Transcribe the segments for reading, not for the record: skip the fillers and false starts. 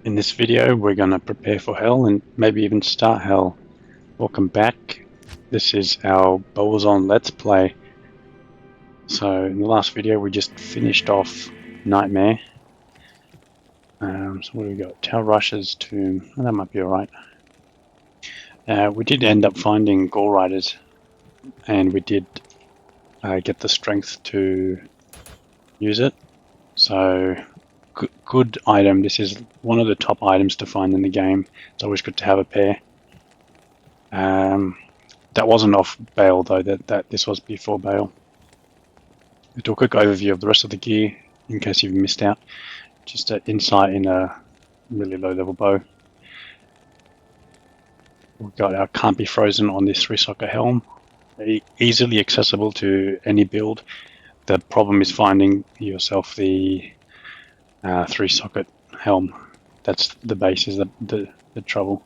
In this video, we're going to prepare for hell and maybe even start hell. Welcome back. This is our Bowazon Let's Play. So in the last video, we just finished off Nightmare. So what do we got? Tal Rush's Tomb. Oh, that might be alright. We did end up finding Gore Riders, and we did get the strength to use it. So good item. This is one of the top items to find in the game. It's always good to have a pair. That wasn't off Bale though. That this was before Bale. We'll do a quick overview of the rest of the gear in case you've missed out. Just an insight in a really low level bow. We've got our Can't Be Frozen on this 3-socket helm. Easily accessible to any build. The problem is finding yourself the 3-socket helm. That's the base, is the trouble.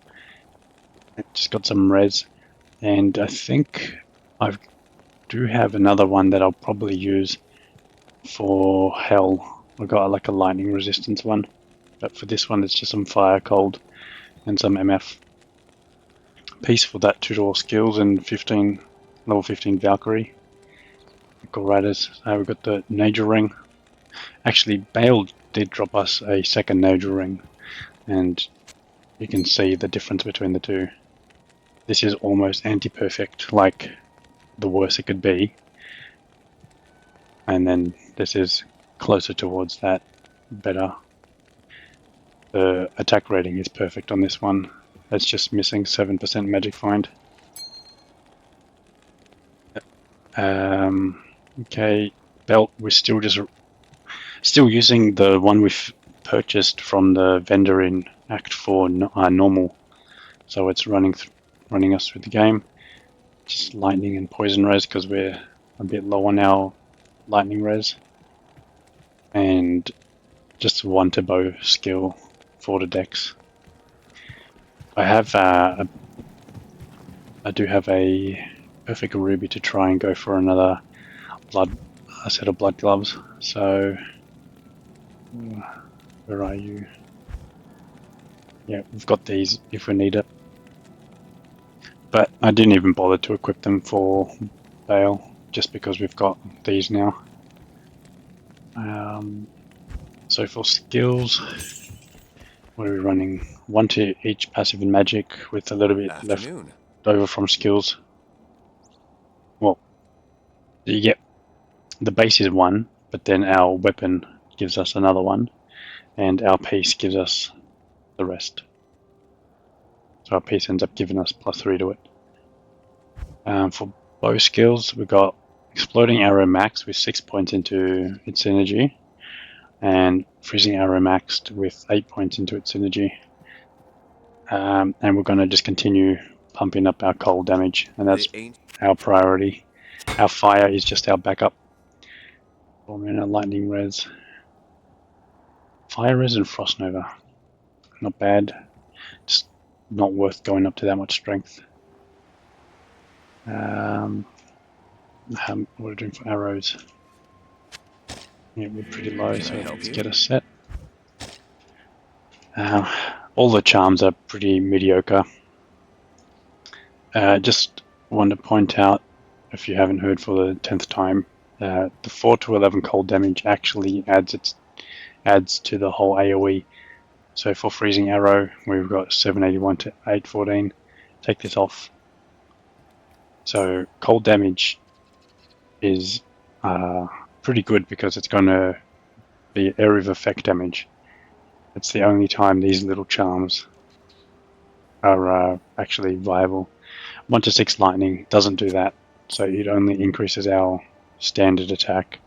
It just got some res, and I think I do have another one that I'll probably use for hell. I've got like a lightning resistance one, but for this one it's just some fire, cold, and some MF. Piece for that 2-door skills and level 15 Valkyrie. Gore Riders. We've got the Nager ring. Actually, Bale did drop us a second Nager ring, and you can see the difference between the two. This is almost anti-perfect, like the worst it could be. And then this is closer towards that, better. The attack rating is perfect on this one. It's just missing 7% magic find. Okay, belt, we're still using the one we've purchased from the vendor in Act 4 normal. So it's running us through the game. Just lightning and poison res because we're a bit low on our lightning res. And just 1 to bow skill for the dex. I do have a perfect ruby to try and go for another a set of blood gloves. So where are you? Yeah, we've got these if we need it. But I didn't even bother to equip them for Bale, just because we've got these now. So for skills, what are we running? 1 to each passive and magic with a little bit left over from skills. Well, you get the base is 1, but then our weapon gives us another 1, and our piece gives us the rest. So our piece ends up giving us +3 to it. For bow skills, we've got Exploding Arrow max with 6 points into its synergy, and Freezing Arrow maxed with 8 points into its synergy. And we're going to just continue pumping up our cold damage, and that's our priority. Our fire is just our backup. Forming a lightning res. Fire res and frost nova. Not bad. Just not worth going up to that much strength. What are we doing for arrows? Yeah, we're pretty low, so let's get a set. All the charms are pretty mediocre. Just want to point out, if you haven't heard for the 10th time, the 4 to 11 cold damage actually adds to the whole AoE. So for Freezing Arrow, we've got 781 to 814. Take this off. So cold damage is pretty good because it's going to be area of effect damage. It's the only time these little charms are actually viable. 1 to 6 lightning doesn't do that, so it only increases our standard attack.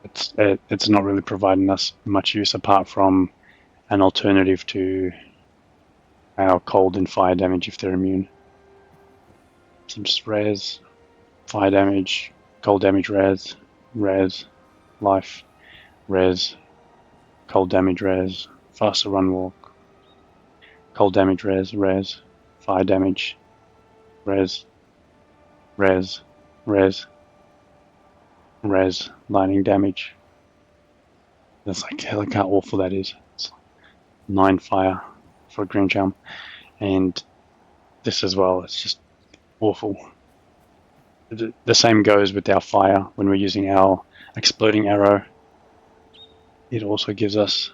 It's not really providing us much use apart from an alternative to our cold and fire damage if they're immune. Some just res, fire damage, cold damage res, life, res, cold damage res, faster run walk, cold damage res, fire damage, res, lightning damage. That's like, look how awful that is. It's 9 fire for a green jump, and this as well. It's just awful. The same goes with our fire when we're using our exploding arrow. It also gives us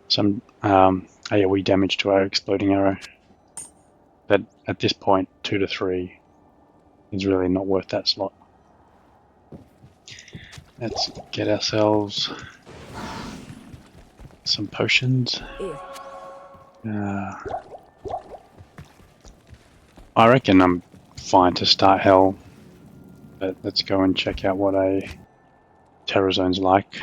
some AoE damage to our exploding arrow. But at this point, 2 to 3 is really not worth that slot. Let's get ourselves some potions. I reckon I'm fine to start Hell, but let's go and check out what a Terror Zone's like.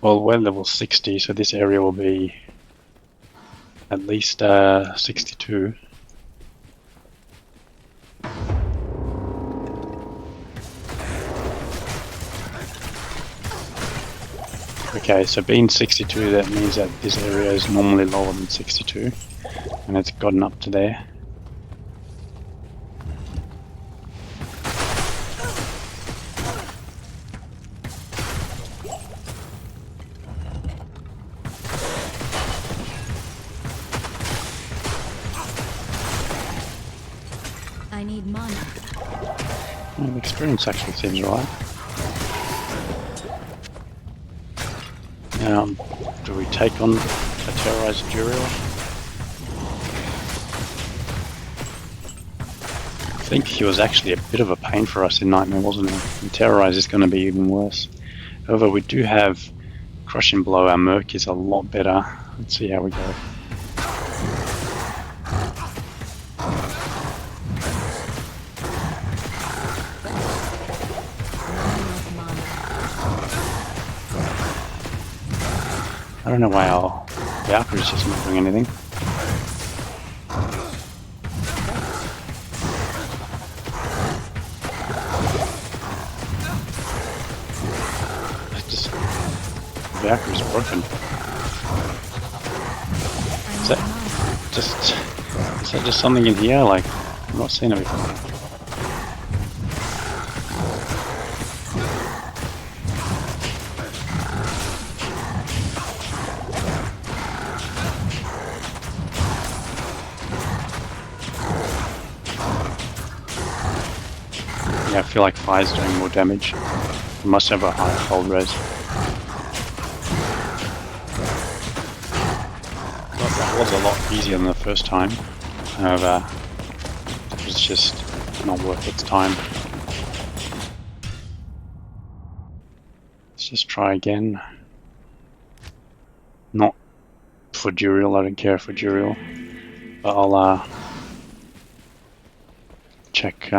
Well, we're level 60, so this area will be at least 62. Okay, so being 62, that means that this area is normally lower than 62, and it's gotten up to there. I need mana. Well, the experience actually seems right. Do we take on a terrorized Duriel? I think he was actually a bit of a pain for us in Nightmare, wasn't he? And Terrorize is going to be even worse. However, we do have Crushing Blow. Our Merc is a lot better. Let's see how we go. I don't know why our Valkyrie is just not doing anything. It's just Valkyrie's broken. Is that just something in here? Like, I'm not seeing it before. Yeah, I feel like fire's doing more damage. It must have a higher cold res. But that was a lot easier than the first time. However, it was just not worth its time. Let's just try again. Not for Duriel, I don't care for Duriel. But I'll check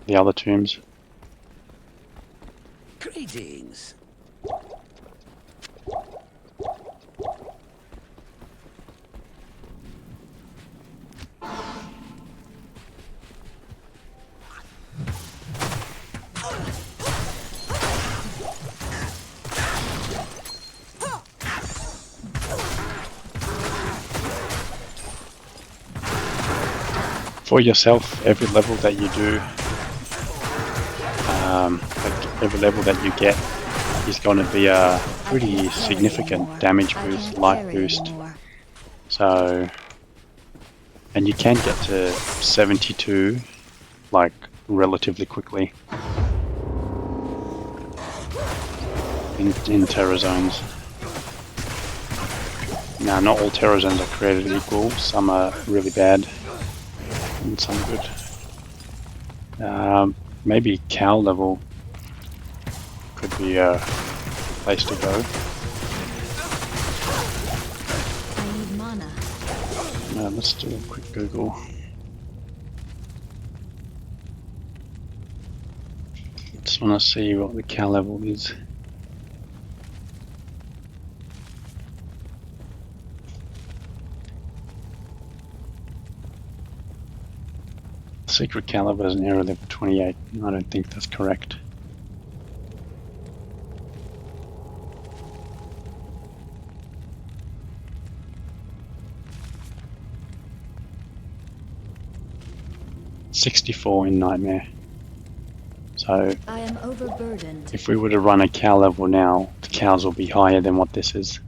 the other tombs. Greetings. For yourself, every level that you do, like every level that you get is going to be a pretty significant damage boost, life boost. So, and you can get to 72 like relatively quickly in Terror Zones. Now, not all Terror Zones are created equal. Some are really bad and some good. Maybe Cow level could be a place to go. I need mana. Let's do a quick Google. Just want to see what the Cow level is. Secret Caliber is an error level 28. I don't think that's correct. 64 in Nightmare. So I am overburdened. if we were to run a cow level now, the cows will be higher than what this is.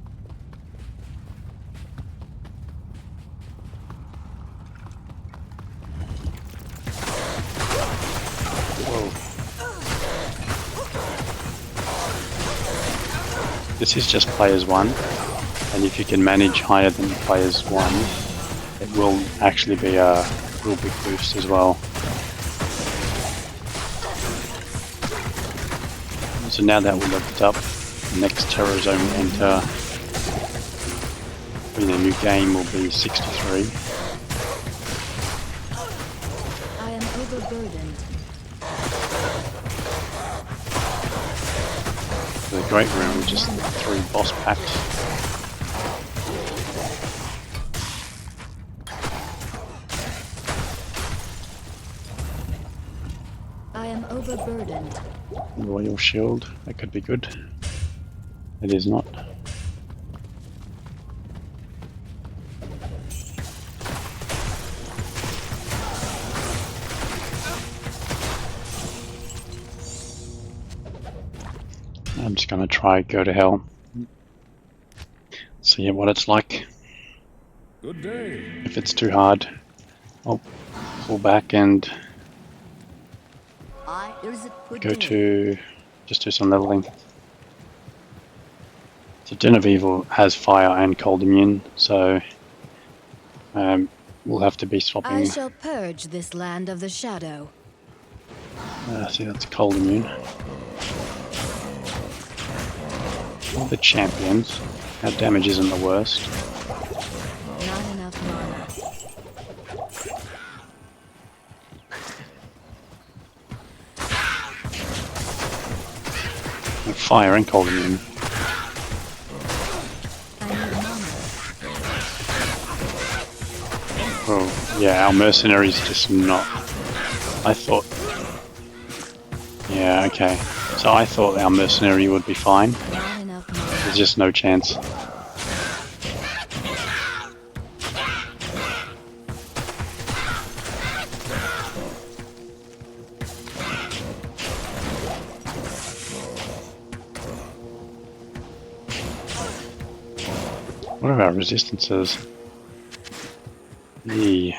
Whoa. This is just players 1, and if you can manage higher than players 1, it will actually be a real big boost as well. So now that we leveled up, the next terror zone we enter in a new game will be 63. I am overburdened. The Great Room, which is 3 boss packs. I am overburdened. Royal Shield, that could be good. It is not. I'm just gonna try Go to Hell. See what it's like. Good day. If it's too hard, I'll pull back and go to just do some leveling. So Den of Evil has fire and cold immune, so we'll have to be I swapping. shall purge this land of the shadow. See, that's cold immune. All the champions. Our damage isn't the worst. Not enough mana. And fire and cold immune. I need mana. Oh, yeah, our mercenaries just not. I thought. Yeah, okay. So I thought our mercenary would be fine. Not enough mana. There's just no chance. What are our resistances? We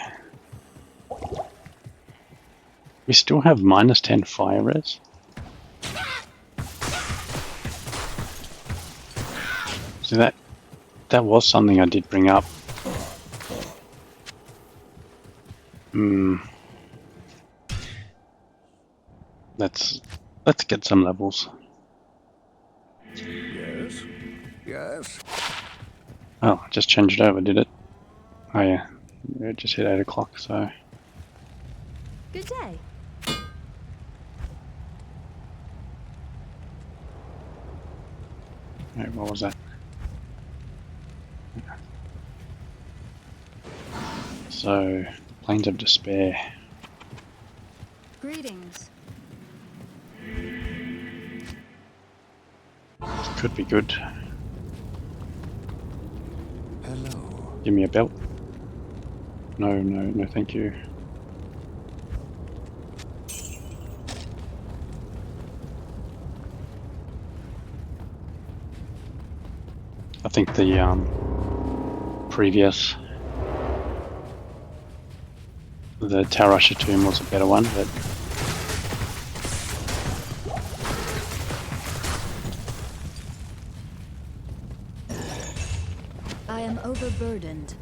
still have -10 fire res. So that was something I did bring up. Let's get some levels. Yes. Yes. Oh, I just changed it over, did it? Oh yeah, it just hit 8 o'clock, so... Good day. Wait, what was that? So, Plains of Despair. Greetings. Could be good. Hello. Give me a belt. No, thank you. I think the previous, the Tarasha Tomb was a better one, but I am overburdened.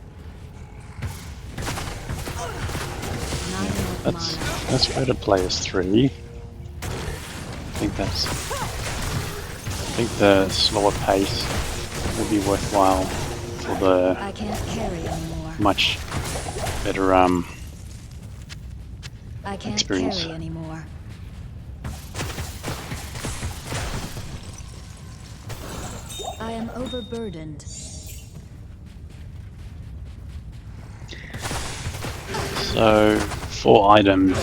Not enough mana. let's go to players 3. I think the slower pace will be worthwhile for the I can't carry anymore. much better I can't experience. carry anymore. I am overburdened. So 4 items.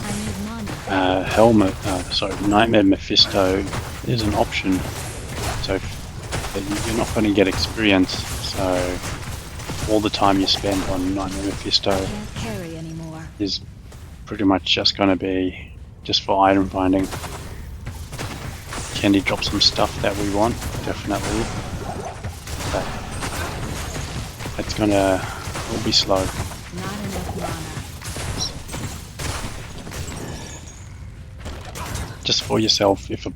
I need mana. Helmet, sorry, Nightmare Mephisto is an option. So you're not going to get experience. So all the time you spend on Nightmare Mephisto Can't carry anymore. is pretty much just going to be just for item finding. Can he drop some stuff that we want? Definitely. But it's gonna will be slow. Not enough mana. Just for yourself, if a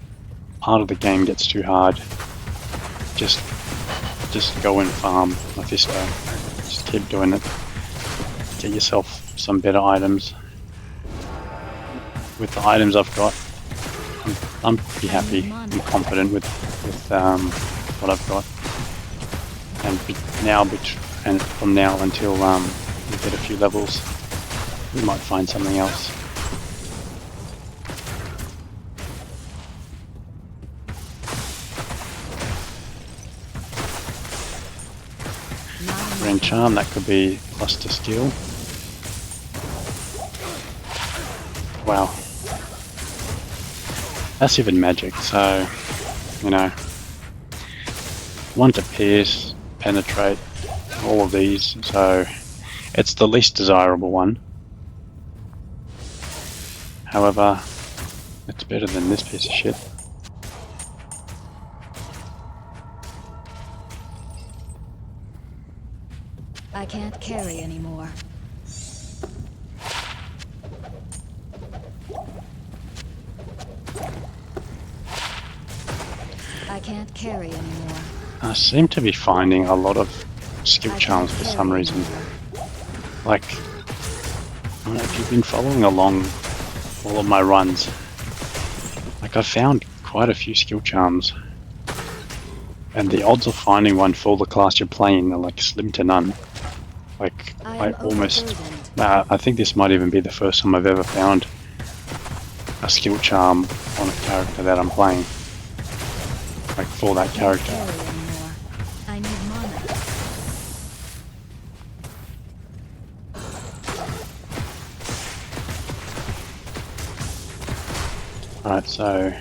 part of the game gets too hard, just go and farm Mephisto. Just keep doing it. Get yourself some better items. With the items I've got, I'm pretty happy and confident with what I've got. And from now until we get a few levels, we might find something else. Grand Charm, that could be plus to skill. Wow. That's even magic, so, you know, 1 to pierce, penetrate, all of these, so it's the least desirable one. However, it's better than this piece of shit. I can't carry anymore. I can't carry anymore. I seem to be finding a lot of skill charms for some reason. Like, I don't know if you've been following along all of my runs. Like, I've found quite a few skill charms. And the odds of finding one for the class you're playing are like slim to none. Like, I almost... I think this might even be the first time I've ever found a skill charm on a character that I'm playing. Like, for that character. I need mana. Alright, so...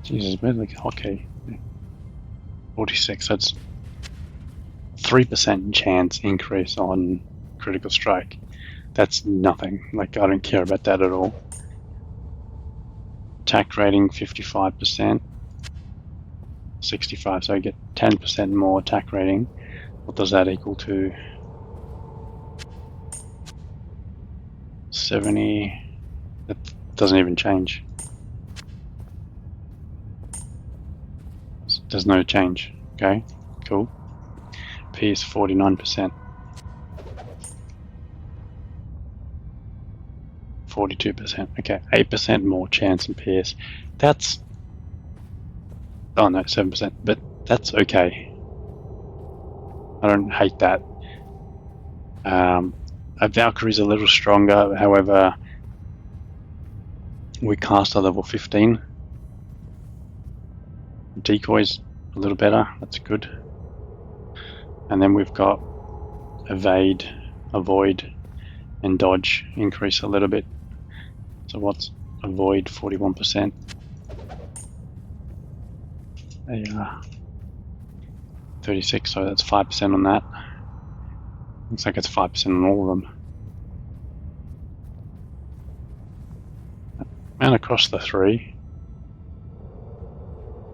Jesus, okay. 46, that's 3% chance increase on critical strike. That's nothing. Like, I don't care about that at all. Attack rating 55%. 65, so I get 10% more attack rating. What does that equal to? 70. That doesn't even change. There's no change. Okay, cool. P is 49%. 42%. Okay, 8% more chance in PS. That's... Oh no, 7%. But that's okay. I don't hate that. A Valkyrie's a little stronger, however, we cast at level 15. Decoy's a little better, that's good. And then we've got evade, avoid, and dodge increase a little bit. So what's avoid? 41%. There you are. 36, so that's 5% on that. Looks like it's 5% on all of them. And across the 3.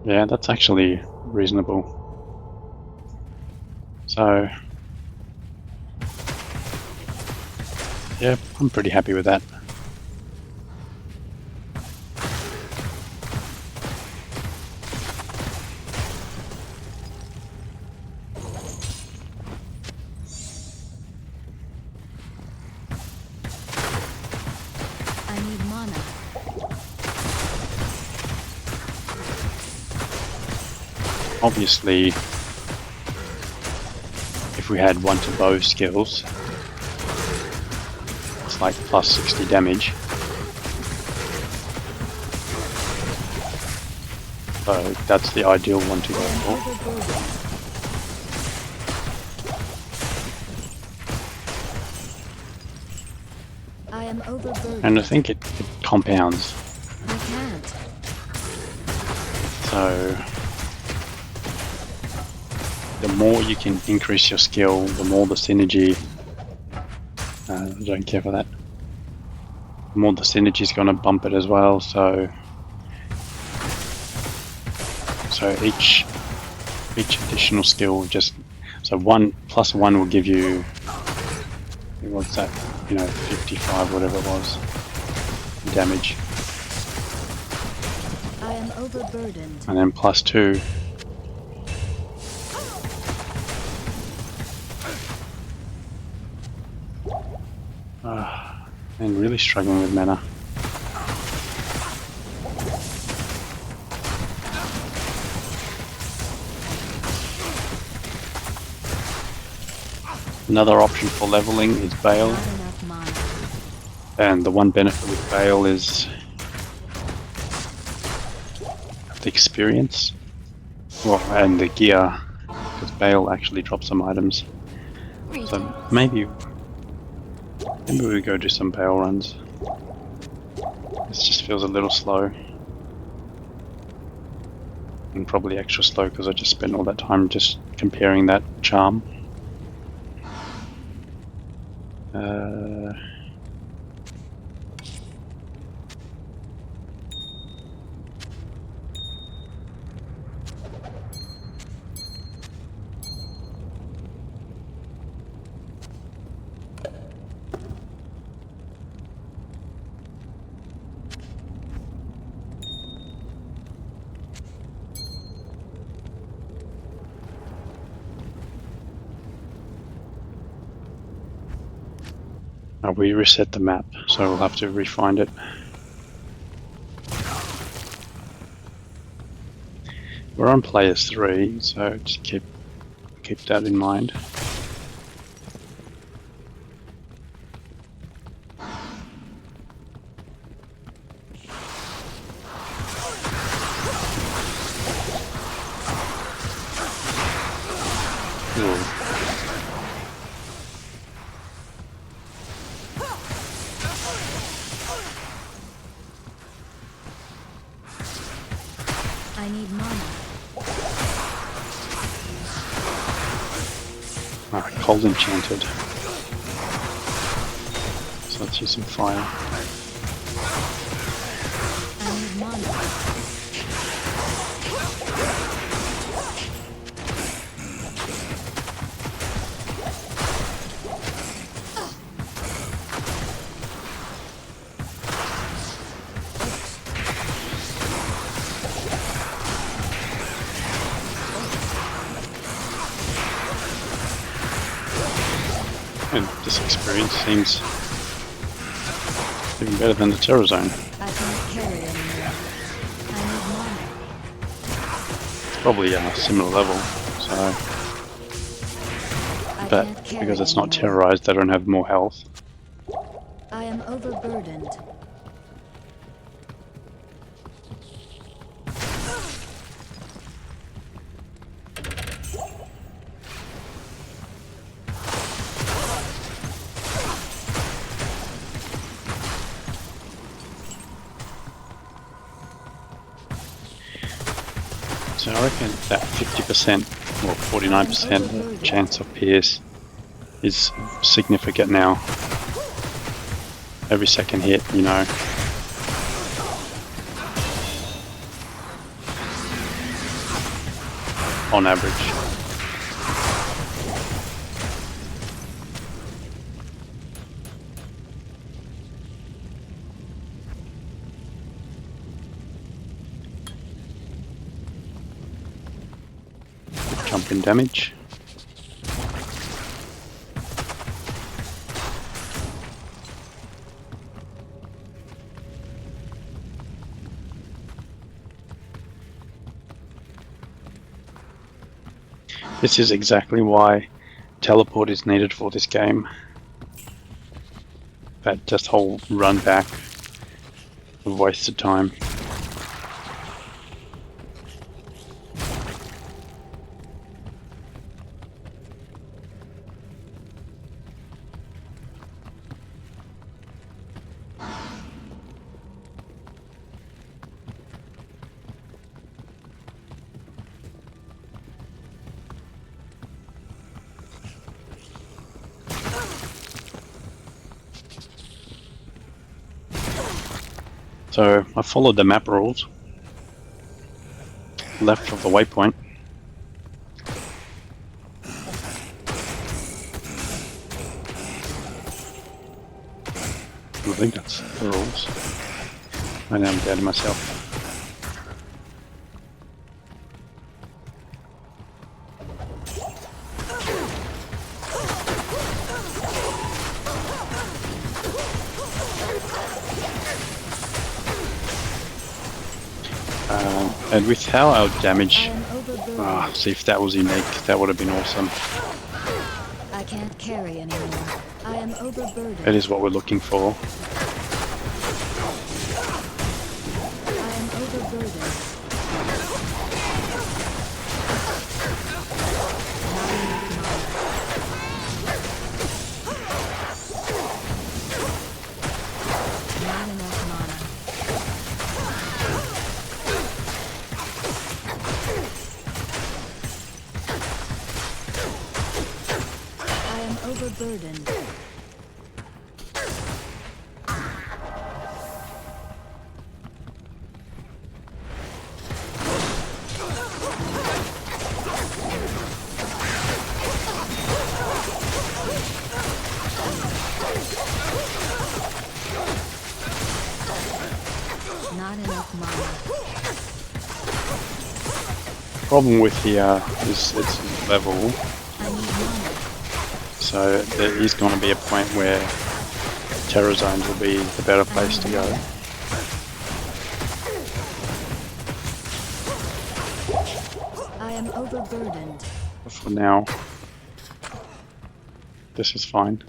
Yeah, that's actually reasonable. So, yeah, I'm pretty happy with that. I need mana. Obviously, if we had 1 to bow skills, it's like plus 60 damage. So that's the ideal one to go for. am overburdened. And I think it compounds. I can't. So the more you can increase your skill, the more the synergy. I don't care for that. The more the synergy is going to bump it as well. So each additional skill just one plus one will give you, what's that? 55, whatever it was, damage, I am overburdened. and then plus two. And really struggling with mana. Another option for leveling is Bale, Not enough mana. and the one benefit with Bale is the experience, and the gear, because Bale actually drops some items. So maybe we go do some Bale runs. This just feels a little slow, and probably extra slow because I just spent all that time just comparing that charm. We reset the map, so we'll have to re-find it. We're on players 3, so just keep that in mind. Ooh. I need mana. Cold enchanted. So let's use some fire. I need mana. And this experience seems even better than the Terror Zone. I can't carry anymore. I need mana. It's probably a similar level, so. I But can't carry because it's not anymore. terrorized, they don't have more health. I am overburdened. So I reckon that 50% or 49% chance of pierce is significant now. Every second hit, on average. Jump in damage. This is exactly why teleport is needed for this game. That just whole run back of wasted time. So I followed the map rules. Left of the waypoint. I think that's the rules. I know I'm doubting myself. And with how our damage, see if that was unique, that would have been awesome. I can't carry anymore. I am overburdened. That is what we're looking for. I am overburdened. Not enough mana. I am overburdened. Not enough mana. Problem with the is it's level, I need mana. so there is going to be a point where Terror Zones will be the better place to go. I am overburdened. But for now, this is fine.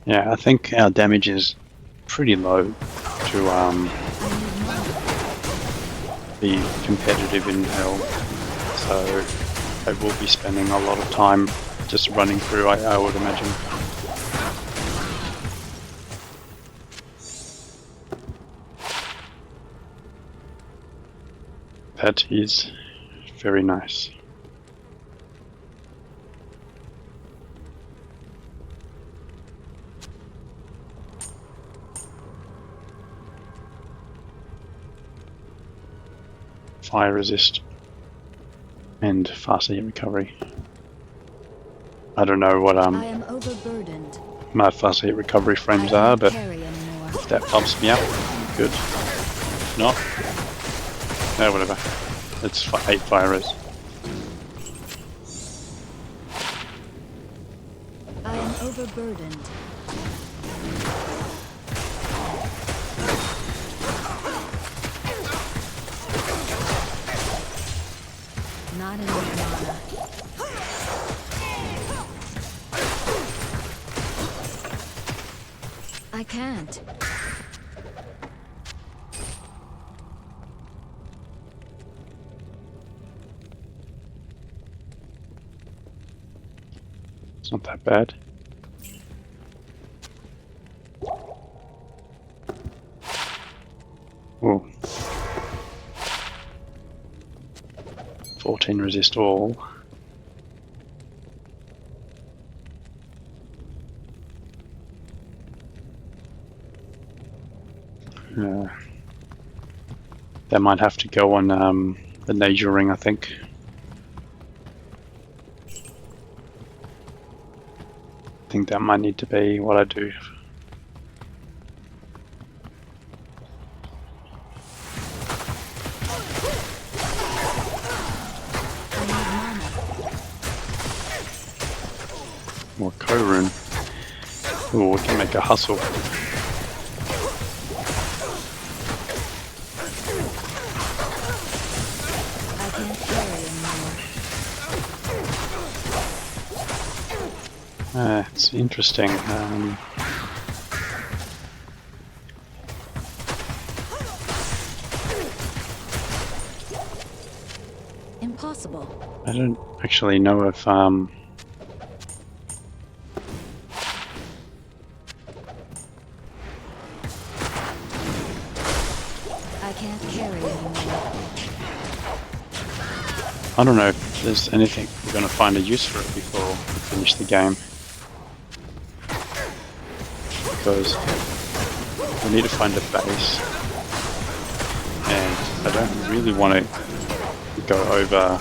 Yeah, I think our damage is pretty low to be competitive in Hell, so I will be spending a lot of time just running through, I would imagine. That is very nice. Fire resist and faster hit recovery. I don't know what I am overburdened. my faster hit recovery frames are, but if that bumps me up, good. If not, no, whatever. It's 8 fire res. I am overburdened. Not enough mana. I can't. It's not that bad. Oh. 14 resist all. That might have to go on the Nature Ring, I think. I think that might need to be what I do. I need mana. More Co-Rune. Oh, we can make a hustle. I can't carry anymore. It's interesting. Impossible. I don't actually know if I can't carry anymore. I don't know if there's anything we're going to find a use for it before we finish the game. because we need to find a base, and I don't really want to go over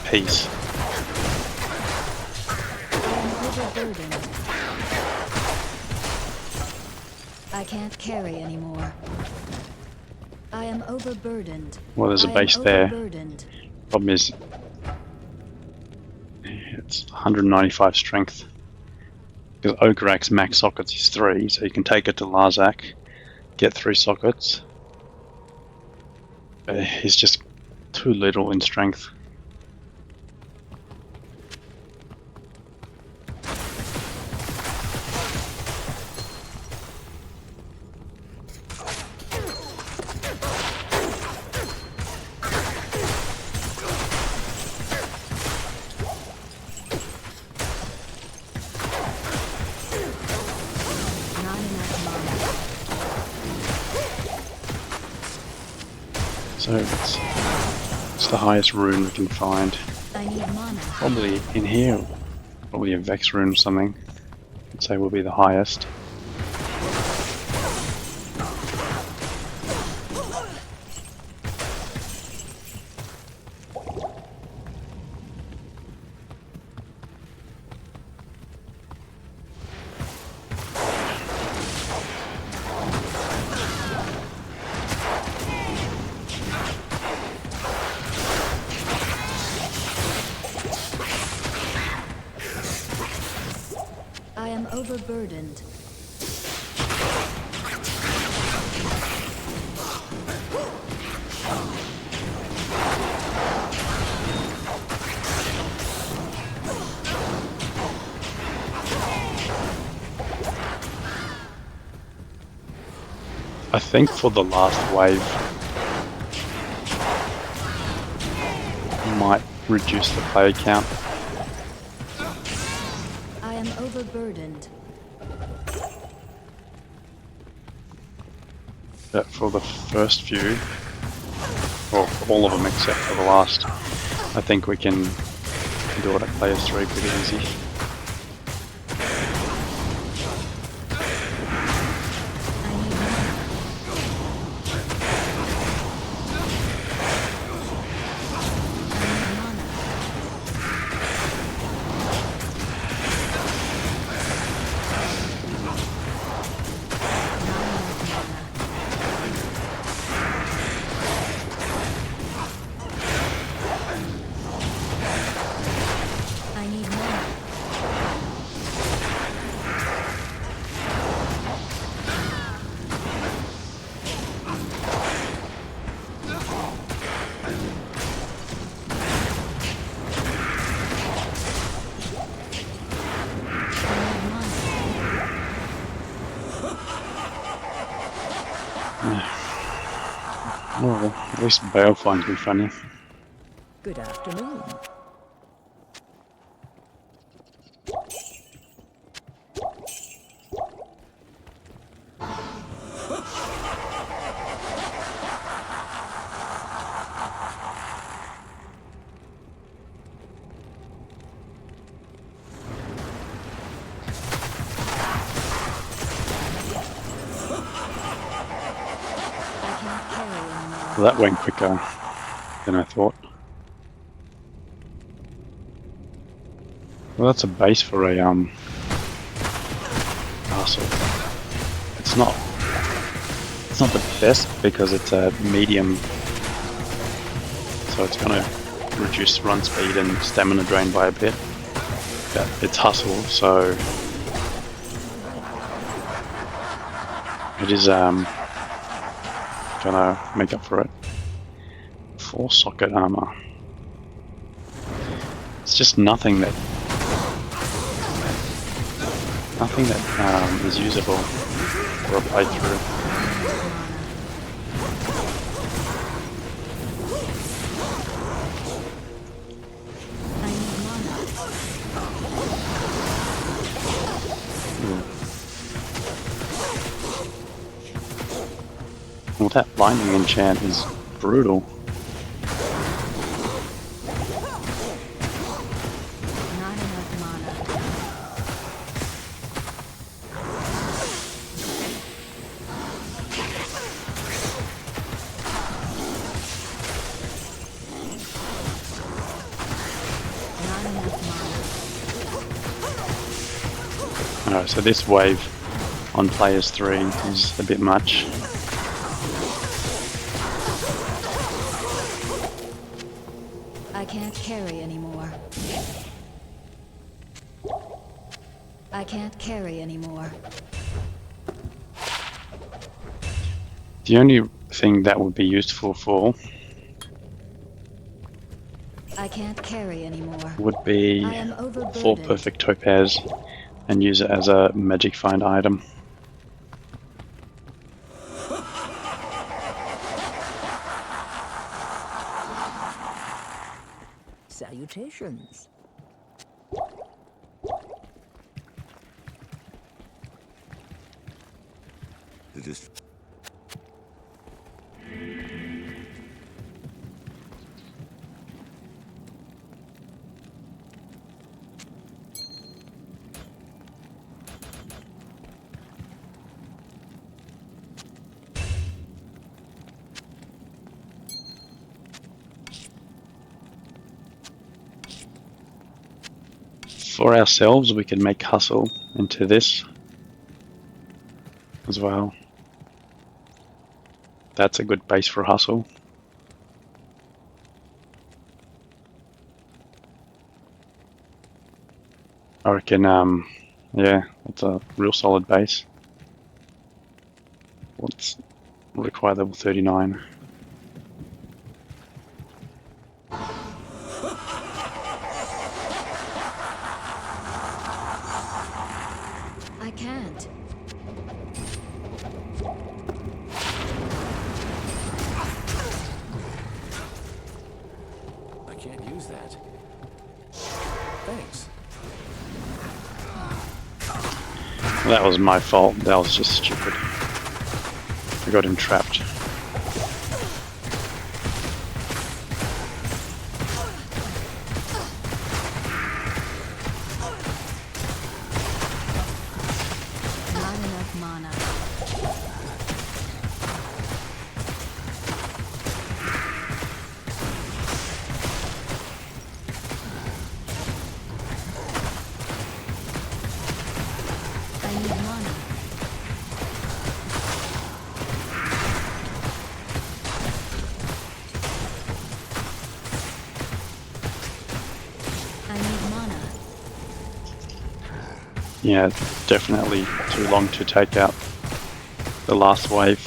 peace. Overburdened. I can't carry anymore. I am overburdened. Well, there's a I am base there. overburdened. Problem is, it's 195 strength. Because Ograk's max sockets is 3, so you can take it to Larzak, get 3 sockets. He's just too little in strength. Not enough mana. So it's the highest rune we can find. I need mana. Probably in here, probably a Vex rune or something. I'd say will be the highest. I am overburdened. I think for the last wave, might reduce the player count. I am overburdened. But for the first few, or all of them except for the last, I think we can do it at player 3 pretty easy. I need mana. I need mana. I need mana. Well, at least Bale finds me funny. Good afternoon. I can't carry anymore. Well, that went quicker than I thought. Well, that's a base for a castle. It's not the best because it's a medium, so it's gonna reduce run speed and stamina drain by a bit. But it's hustle, so it is gonna make up for it. 4 socket armor. It's just nothing that is usable for a playthrough. I need mana. Well, that lightning enchant is brutal. Not enough mana. enough Alright, so this wave on players 3 is a bit much. mana. I can't carry anymore. I can't carry anymore. The only thing that would be useful for I can't carry anymore. would I be am 4 overburdened. perfect topaz and use it as a magic find item. Salutations. It is. For ourselves, we can make hustle into this as well. That's a good base for hustle. I reckon, yeah, it's a real solid base. What's require level 39? I can't. I can't use that. Thanks. That was my fault. That was just stupid. I got him trapped. Not enough mana. I need mana. I need mana. Yeah, definitely too long to take out the last wave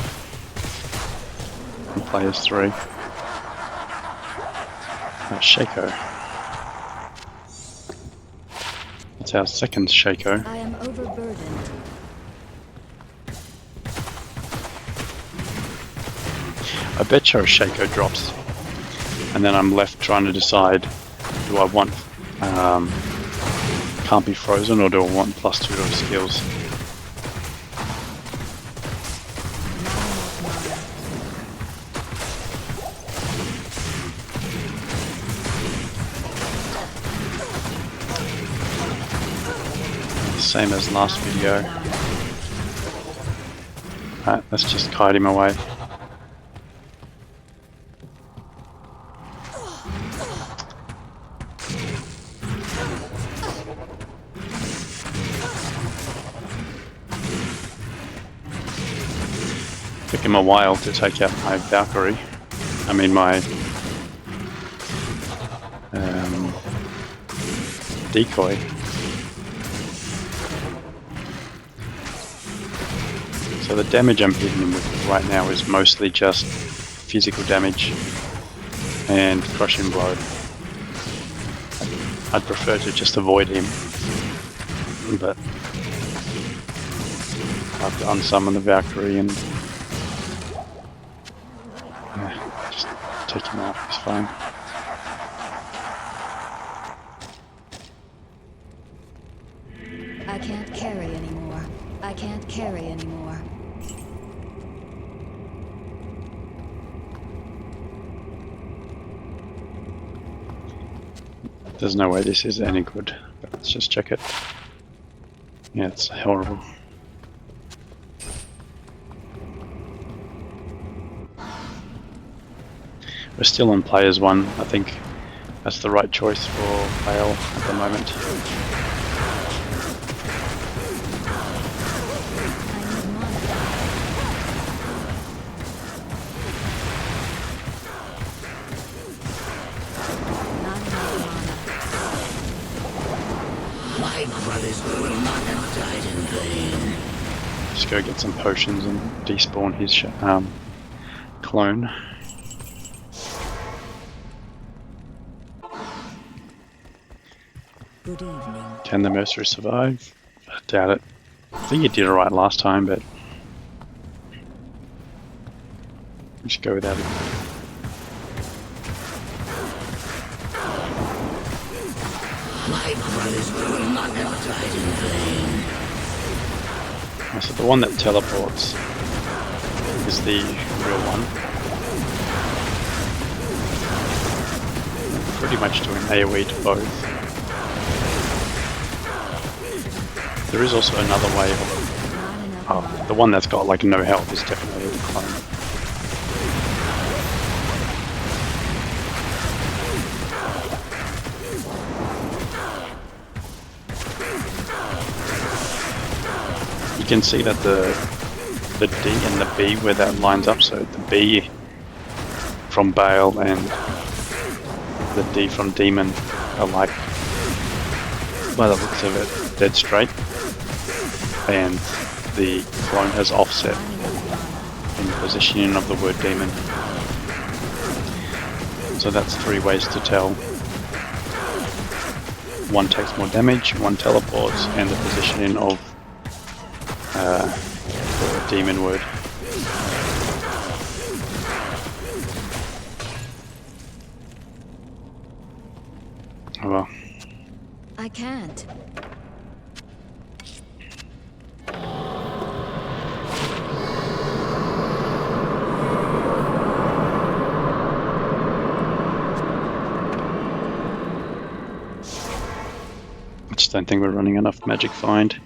from players 3. Shaco. It's our second Shaco. I am overburdened. I bet you a Shaco drops, and then I'm left trying to decide, do I want can't be frozen or do I want +2 of skills? Same as last video. Alright, let's just kite him away. Took him a while to take out my Valkyrie. I mean my decoy. So the damage I'm hitting him with right now is mostly just physical damage and crushing blow. I'd prefer to just avoid him, but I have to unsummon the Valkyrie and just take him out, it's fine. I can't carry anymore. I can't carry anymore. There's no way this is any good, but let's just check it. Yeah, it's horrible. We're still on players 1. I think That's the right choice for Bale at the moment. I need mana. Not enough mana. My brothers will not have died in vain. Just go get some potions and despawn his clone. Good evening. Can the Mercer survive? I doubt it. I think he did alright last time, but just go without it. My brothers will not have died in vain. So the one that teleports is the real one. Pretty much doing AoE to both. There is also another way of... Oh, the one that's got like no health is definitely the clone. You can see that the D and the B where that lines up, so the B from Bale and the D from Demon are like, by the looks of it, dead straight, and the clone has offset in the positioning of the word demon. So that's 3 ways to tell. One takes more damage, one teleports, and the positioning of the demon word. Oh well. I can't. I just don't think we're running enough magic find.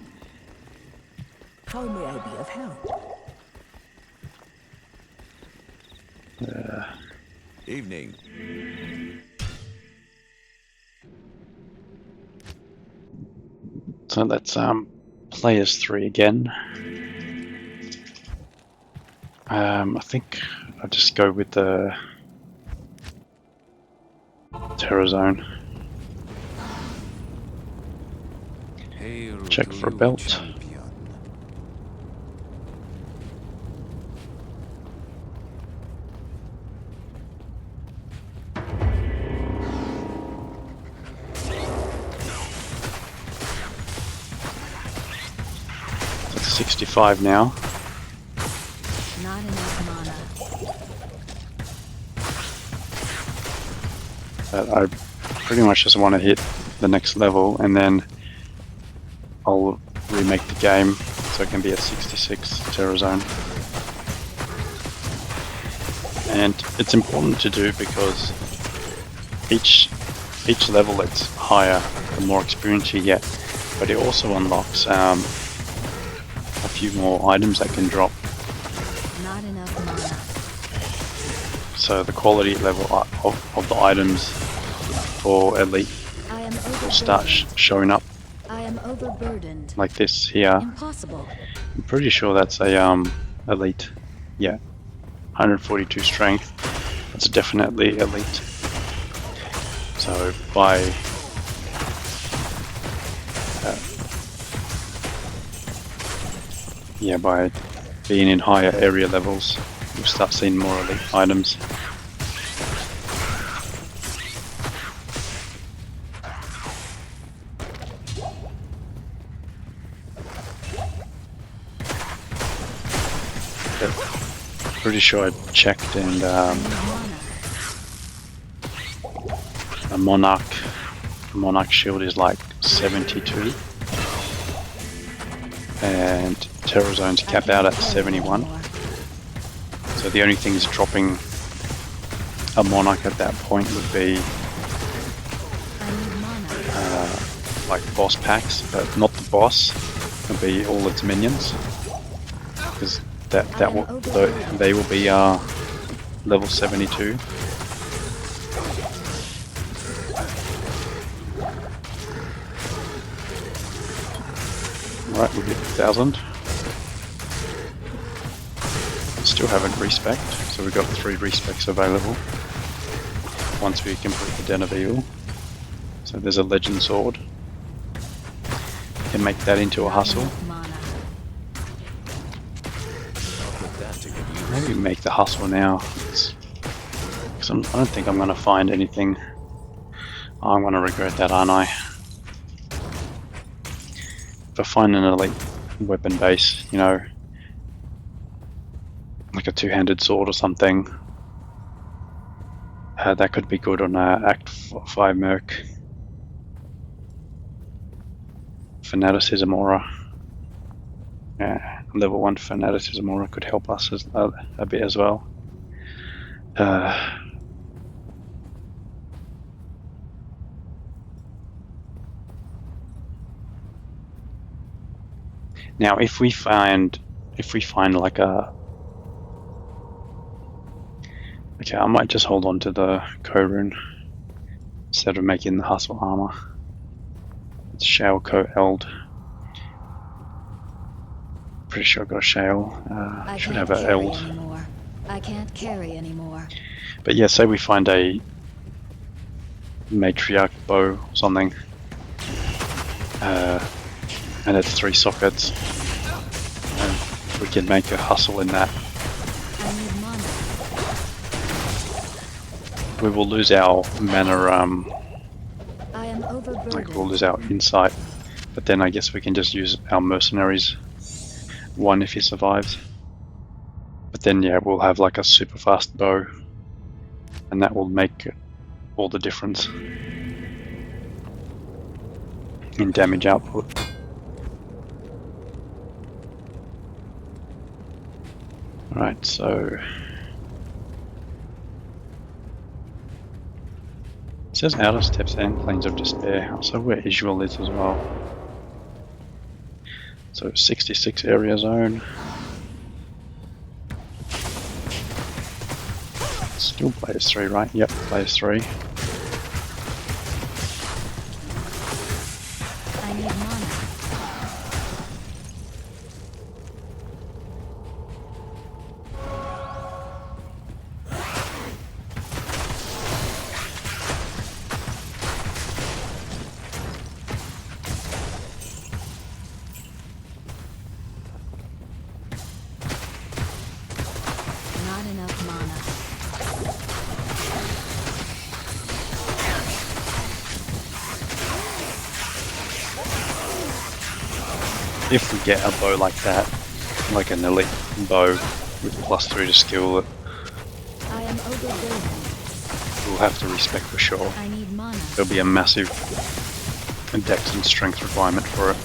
How may I be of help? Evening. So let's play as 3 again. I think I'll just go with the Terror Zone. Hail Check to for a you, belt. champion. That's 65 now. Not enough mana. But I pretty much just want to hit the next level, and then I'll remake the game so it can be at 66 Terror Zone. And it's important to do because each level that's higher, the more experience you get, but it also unlocks a few more items that can drop. Not enough mana. So the quality level of the items for Elite I am will start overburdened. showing up I am overburdened. like this here. Impossible. I'm pretty sure that's a Elite. Yeah, 142 strength. That's definitely Elite. So by by being in higher area levels, you'll start seeing more Elite items. But pretty sure I checked, and I need mana. a Monarch shield is like 72, and Terror Zone's capped out at 71. So the only things dropping a Monarch at that point would be I need mana. like boss packs, but not the boss. It'll be all its minions, because they will be level 72. Right, we hit 1,000. Still haven't respect, so we've got 3 respecs available once we complete the Den of Evil. So there's a legend sword. Can make that into a hustle. Maybe make the hustle now. Because I don't think I'm going to find anything. Oh, I'm going to regret that, aren't I? If I find an elite weapon base, you know, like a 2-handed sword or something, that could be good on Act 5 Merc. Fanaticism Aura. Yeah, level 1 Fanaticism Aura could help us a bit as well. Now, if we find like a... Okay, I might just hold on to the Co-Rune instead of making the Hustle armor. It's Shale Co-Eld. Pretty sure I got a Shale. I Should can't have an carry Eld. anymore. I can't carry anymore. But yeah, say we find a Matriarch bow or something, and it's 3 sockets, and we can make a hustle in that. I need mana. We will lose our mana, I am overburdened. like we'll lose our insight, but then I guess we can just use our mercenaries 1 if he survives. But then yeah, we'll have like a super fast bow, and that will make all the difference in damage output. Right, so it says outer steps and plains of despair, also where Israel is as well. So 66 area zone. Still players 3, right? Yep, players 3. I need mana. Not enough mana. If we get a bow like that, like an elite bow with +3 to skill, I am overburdened. we'll have to respect for sure. I need mana. There'll be a massive dex and strength requirement for it.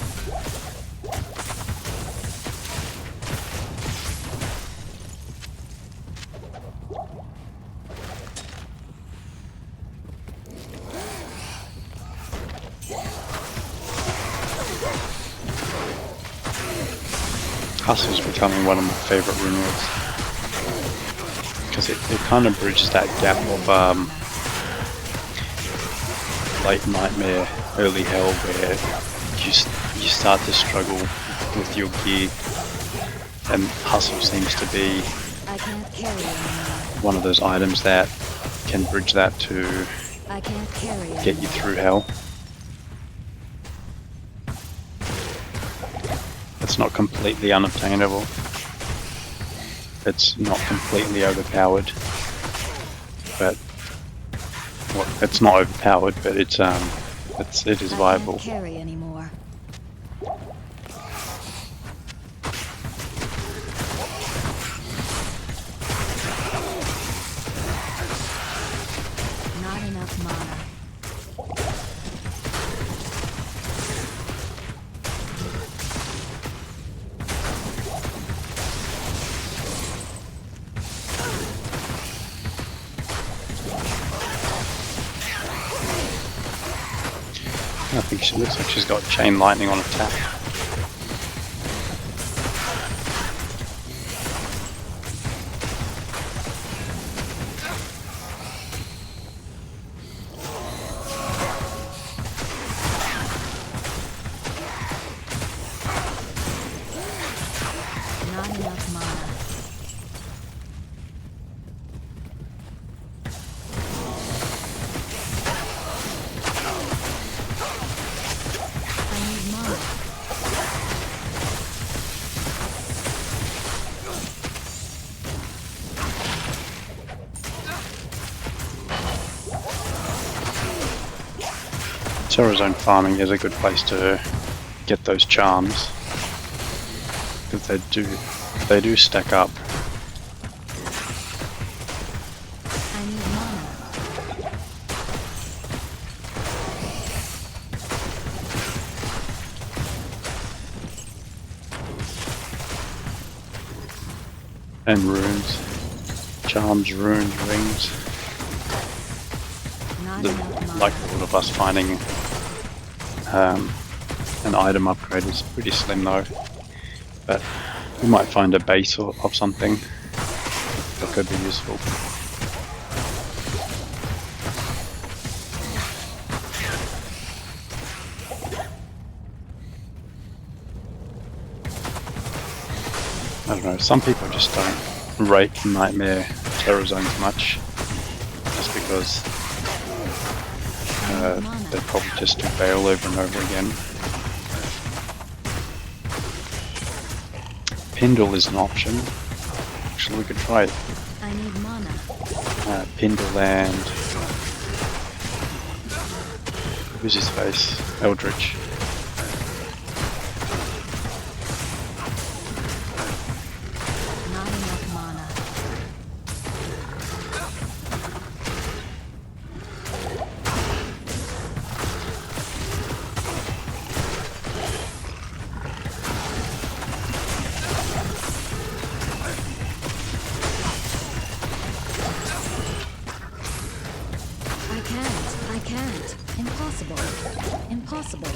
Hustle's becoming one of my favourite rune words, because it kind of bridges that gap of late nightmare, early hell, where you start to struggle with your gear, and hustle seems to be I can't carry anymore. one of those items that can bridge that to I can't carry anymore. get you through hell. It's not completely unobtainable. It's not completely overpowered, but well, it's not overpowered, but it is viable. I can't carry anymore. Not enough mana. I think she looks like she's got chain lightning on attack. Terrazone farming is a good place to get those charms, because they do stack up. I need mana. And runes. Charms, runes, rings. Not The enough mana. likelihood of us finding an item upgrade is pretty slim though. But we might find a base of something that could be useful. I don't know, some people just don't rate Nightmare Terror Zones much, just because they probably just do fail over and over again. Pindle is an option. Actually, we could try it. I need mana. Pindle and... who's his face? Eldritch. Not enough mana. I can't. Impossible. Impossible.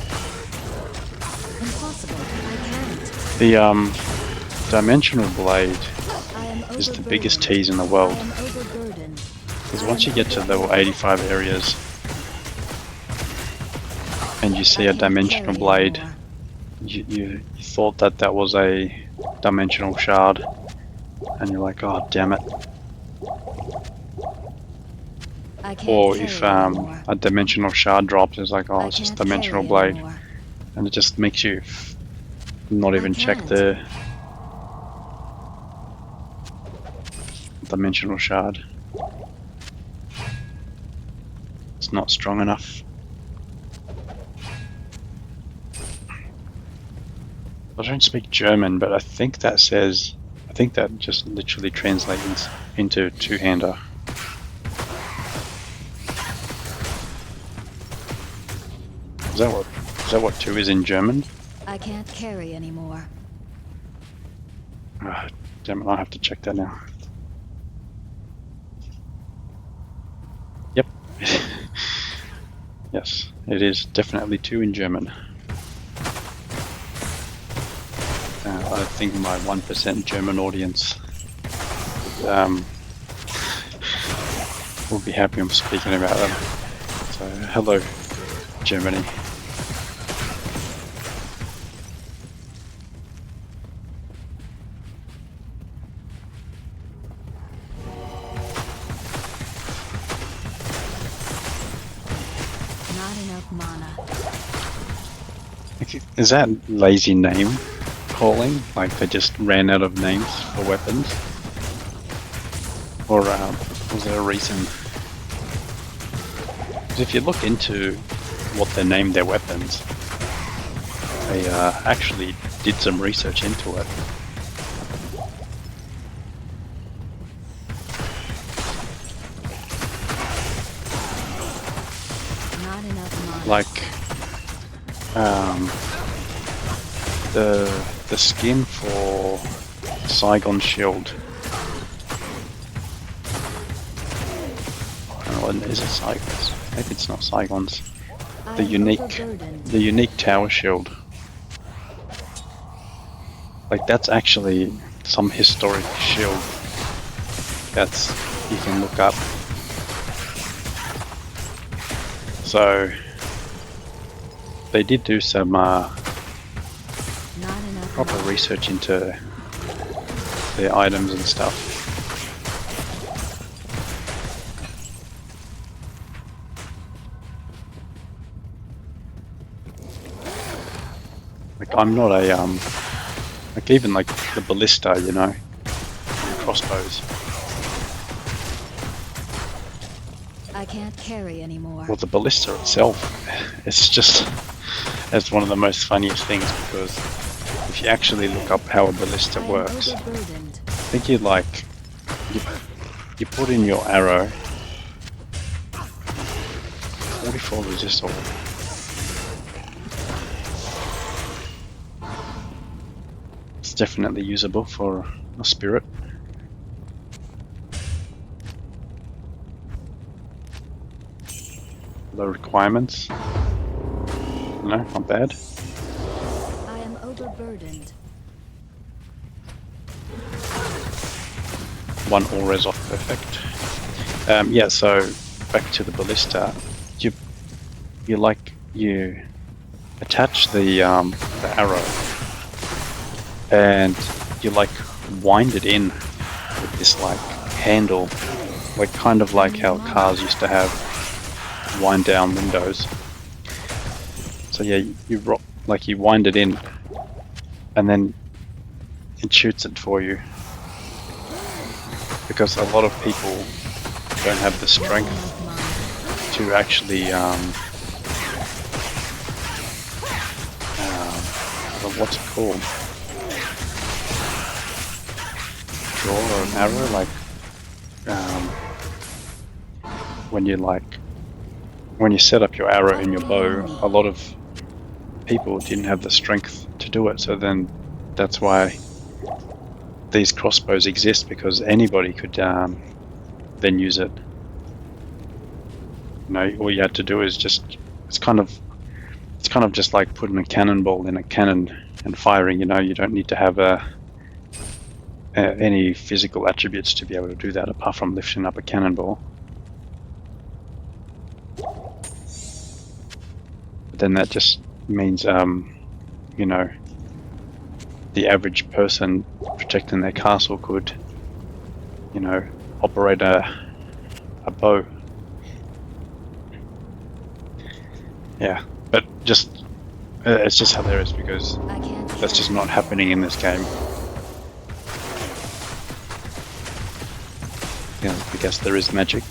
Impossible. I can't. The Dimensional Blade I am is the overburdened. biggest tease in the world. I am overburdened. Because once you get to level 85 areas and you see a I can't Dimensional carry Blade, anymore. you thought that was a Dimensional Shard, and you're like, oh damn it. I can't Or carry if anymore. a Dimensional Shard drops, it's like, oh, I it's just can't Dimensional carry Blade. anymore. And it just makes you not even check can't. the Dimensional Shard. It's not strong enough. I don't speak German, but I think that just literally translates into two-hander. Is that what two is in German? I can't carry anymore. Ah, damn it, I'll have to check that now. Yep. Yes, it is definitely two in German. I think my 1% German audience will be happy I'm speaking about them. So, hello, Germany. Not enough mana. Is that lazy name calling? Like they just ran out of names for weapons? Or was there a reason? 'Cause if you look into what they named their weapons, they actually did some research into it. Not enough mana. Like the skin for Saigon's shield. Oh, is it Saigon's? Maybe it's not Saigon's. I The am overburdened. unique tower shield. Like that's actually some historic shield that's you can look up. So they did do some Not enough proper mana. research into their items and stuff. Like I'm not a like even like the ballista, you know, crossbows. I can't carry anymore. Well, the ballista itself, it's one of the most funniest things, because if you actually look up how a ballista I am works, overburdened. I think you put in your arrow, 44 resist all. It's definitely usable for a spirit. The requirements. No, not bad. I am overburdened. One all res off, perfect. Yeah, so back to the ballista. You attach the arrow, and you like wind it in with this like handle, like kind of like how cars used to have wind down windows. So yeah, you wind it in, and then it shoots it for you. Because a lot of people don't have the strength to actually what's it called? Draw an arrow, like when you set up your arrow in your bow, a lot of people didn't have the strength to do it, so then that's why these crossbows exist, because anybody could then use it. You know, all you had to do is it's kind of just like putting a cannonball in a cannon and firing. You know, you don't need to have any physical attributes to be able to do that, apart from lifting up a cannonball. But then that just means, you know, the average person protecting their castle could, you know, operate a bow. Yeah, but it's just hilarious, because that's just not happening in this game. You know, I guess there is magic,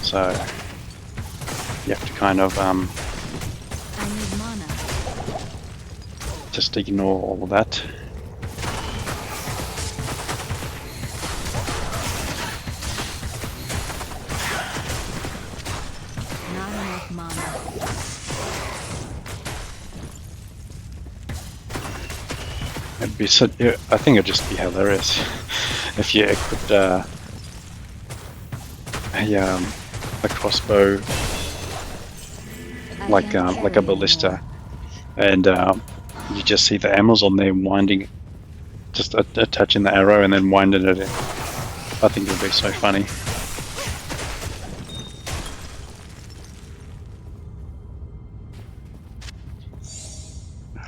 so you have to kind of I need mana. just ignore all of that. Not enough mana. It'd be I think it'd just be hilarious if you equipped a crossbow like a ballista, and you just see the Amazon there winding, just attaching the arrow and then winding it in. I think it would be so funny.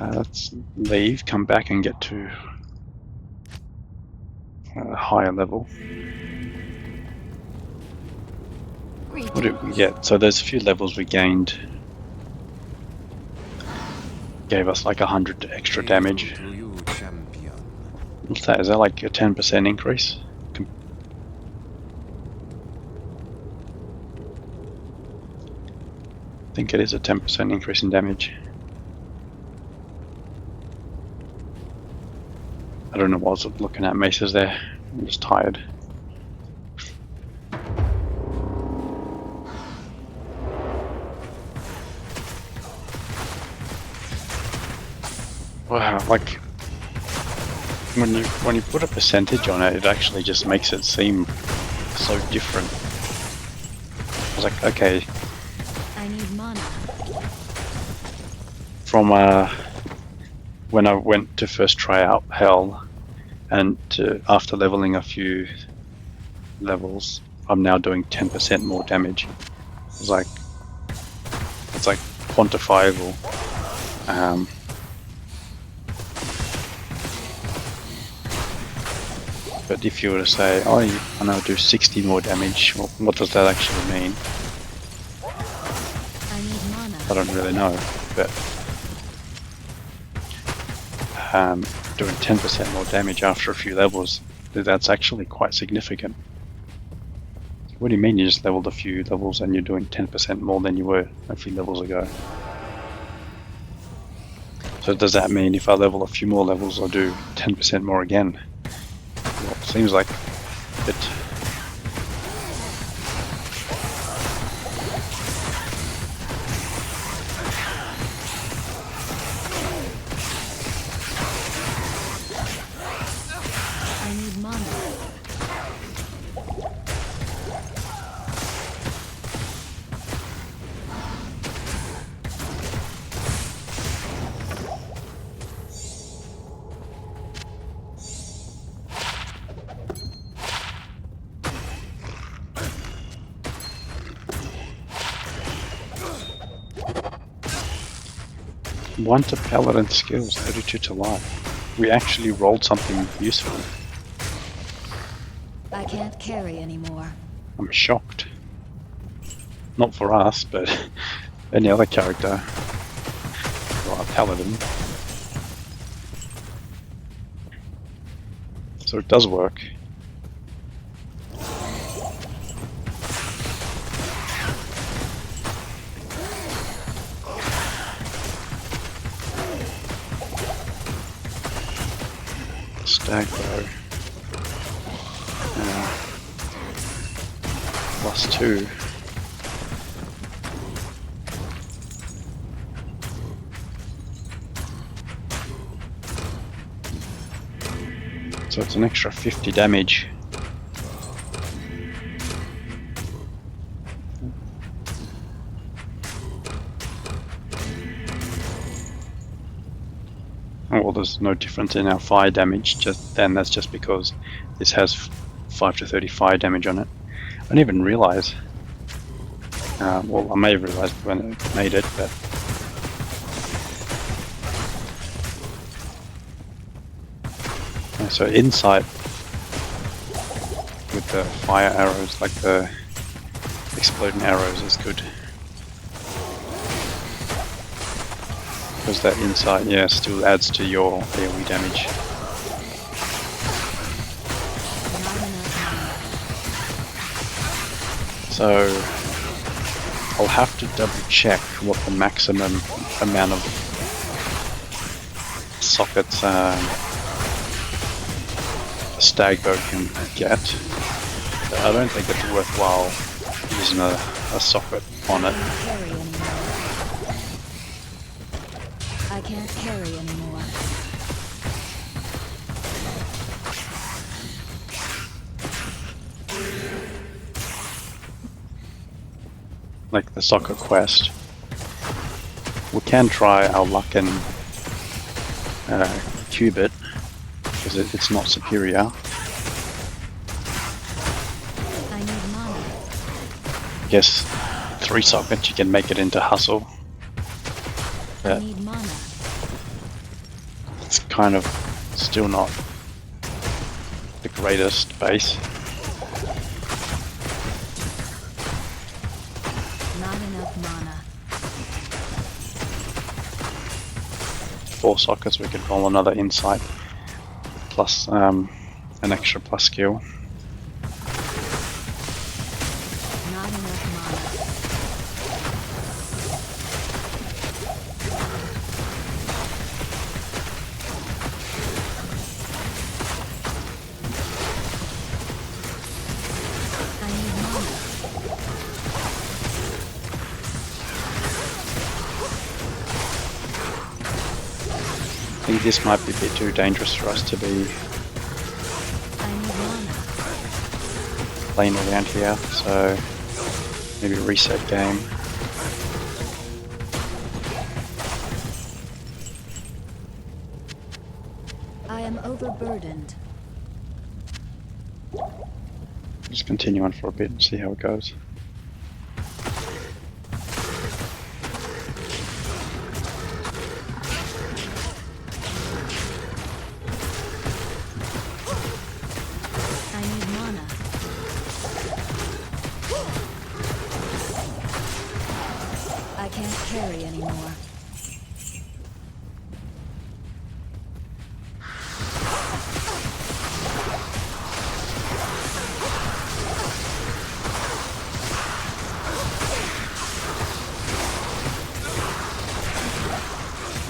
Let's leave, come back and get to a higher level. What did we get? So there's a few levels we gained. Gave us like 100 extra damage. What's that? Is that like a 10% increase? I think it is a 10% increase in damage. I don't know why I was looking at maces there. I'm just tired. Wow, like when you put a percentage on it, it actually just makes it seem so different. I was like, okay. I need mana. From when I went to first try out Hell, and after leveling a few levels, I'm now doing 10% more damage. It's like quantifiable. But if you were to say, oh, I now do 60 more damage, well, what does that actually mean? I need mana. I don't really know, but doing 10% more damage after a few levels, that's actually quite significant. What do you mean you just leveled a few levels and you're doing 10% more than you were a few levels ago? So does that mean if I level a few more levels, I'll do 10% more again? Well, it seems like it. I need mana. One to paladin skills, 32 to life. We actually rolled something useful. I can't carry anymore. I'm shocked. Not for us, but any other character. Or a paladin. So it does work. Stag bow. +2. So it's an extra 50 damage. Oh, well, there's no difference in our fire damage, that's just because this has 5 to 30 fire damage on it. I didn't even realise. Well, I may have realised when I made it, but so insight with the fire arrows, like the exploding arrows, is good. Because that insight, yeah, still adds to your AoE damage. So I'll have to double check what the maximum amount of sockets a stag bow can get. But I don't think it's worthwhile using a socket on it. I can't carry anymore. Like the socket quest. We can try our luck and cube it, because it's not superior. I need mana. I guess 3 sockets you can make it into hustle. I But need mana. it's kind of still not the greatest base. Not enough mana. 4 sockets, we could roll another insight plus an extra plus skill. Not enough mana. I need mana. I think this might be a bit too dangerous for us to be I need mana. playing around here, so maybe reset game. I am overburdened. Just continue on for a bit and see how it goes. I need mana. I can't carry anymore.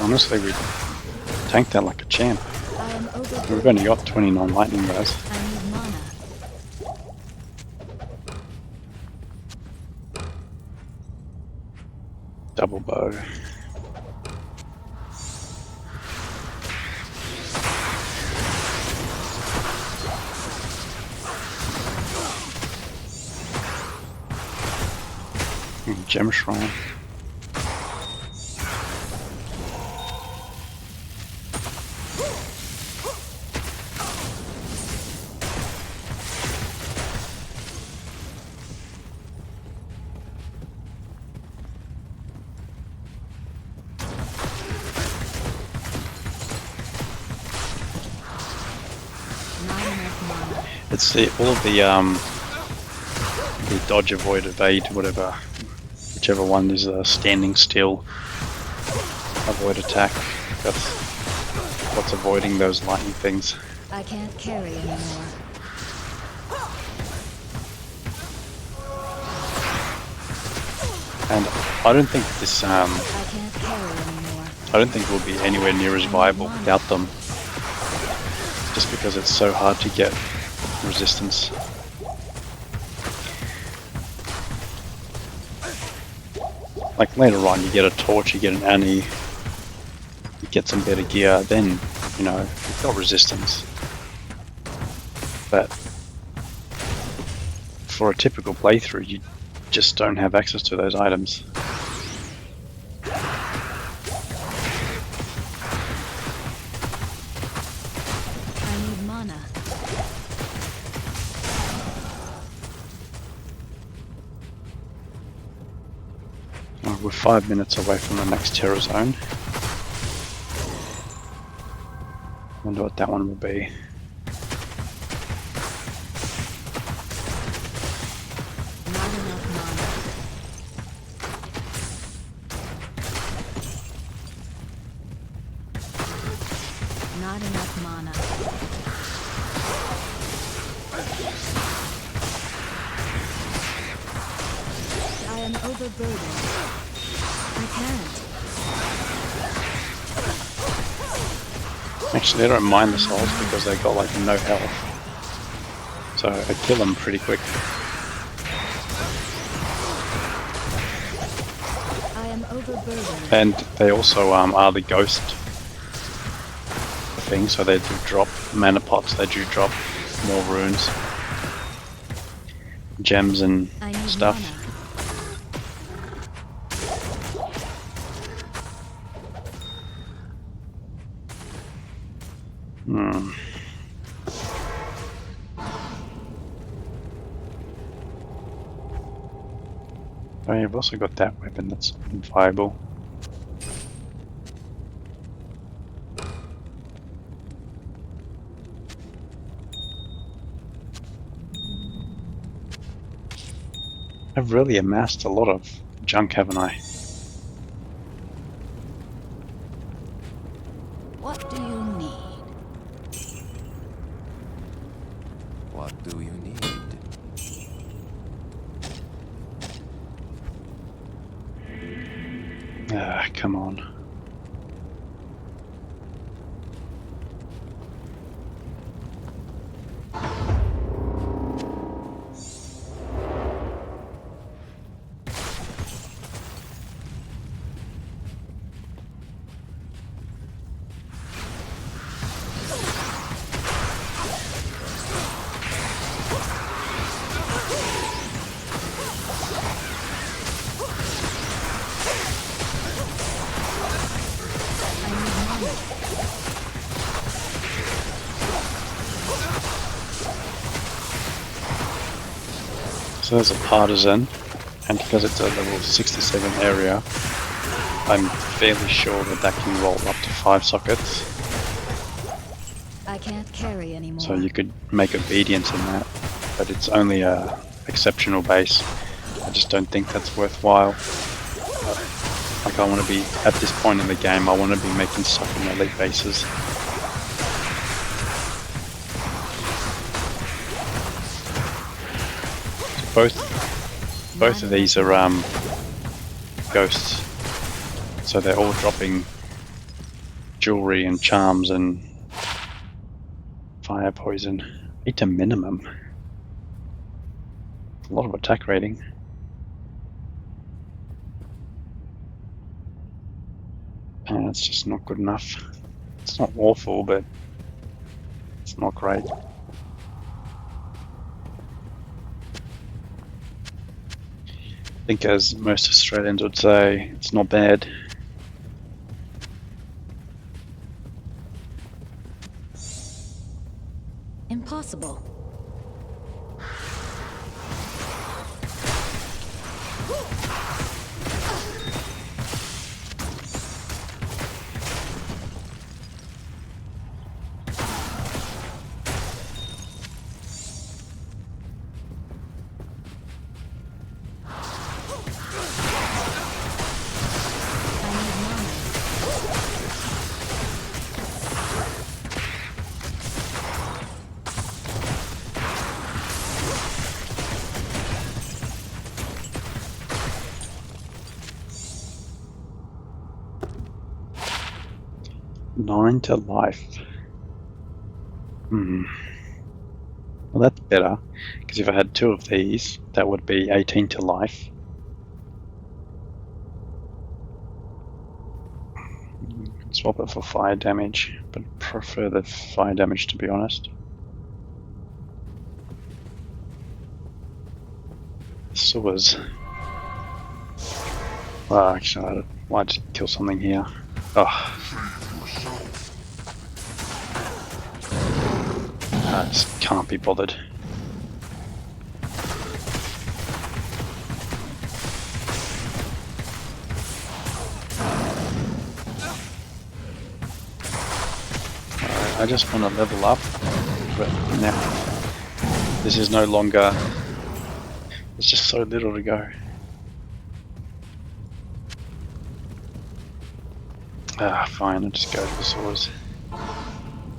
Honestly, we tanked that like a champ. I am overburdened. We've only got 29 lightning guys. I need mana. Double bow. Gem shrine. Not enough mana. It's all of the dodge, avoid, evade, whatever, whichever one is standing still, avoid attack. That's what's avoiding those lightning things. I can't carry anymore. And I don't think this I can't carry anymore. I don't think it will be anywhere near as viable without them. Just because it's so hard to get resistance. Like later on you get a torch, you get an Annie, you get some better gear, then, you know, you've got resistance. But for a typical playthrough, you just don't have access to those items. I need mana. We're 5 minutes away from the next terror zone. Wonder what that one will be. Not enough mana. Not enough mana. I am overburdened. I can't. Actually, I don't mind the souls because they got like no health. So I kill them pretty quick. I am overburdened. And they also are the ghost thing, so they do drop mana pots, they do drop more runes, gems and I need stuff. mana. Oh, you've also got that weapon that's viable. I've really amassed a lot of junk, haven't I? What do you need? What do you need? Ah, come on. So there's a partisan, and because it's a level 67 area, I'm fairly sure that that can roll up to 5 sockets. I can't carry anymore. So you could make obedience in that, but it's only a exceptional base. I just don't think that's worthwhile. Like I want to be, at this point in the game, I want to be making stuff in elite bases. Both of these are ghosts, so they're all dropping jewelry and charms and fire poison. 8 to minimum. A lot of attack rating. And it's just not good enough. It's not awful, but it's not great. I think, as most Australians would say, it's not bad. Impossible. Nine to life. Well, that's better, because if I had 2 of these, that would be 18 to life. Swap it for fire damage, but prefer the fire damage, to be honest. Sewers. Well, actually, I might just kill something here. Oh. I just can't be bothered. I just want to level up, but now this is no longer. There's just so little to go. Fine, I'll just go to the swords.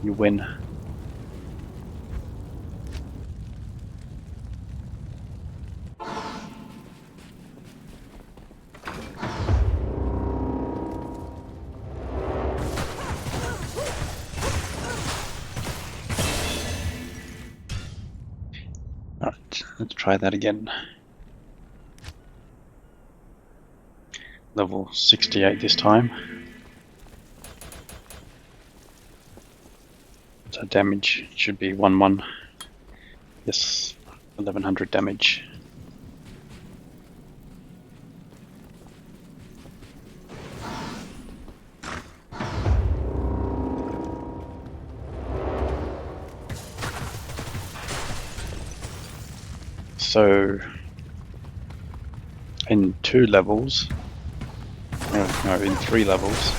You win. Alright, let's try that again. Level 68 this time. So damage should be 1-1. Yes, 1100 damage. So in 2 levels, no, in 3 levels,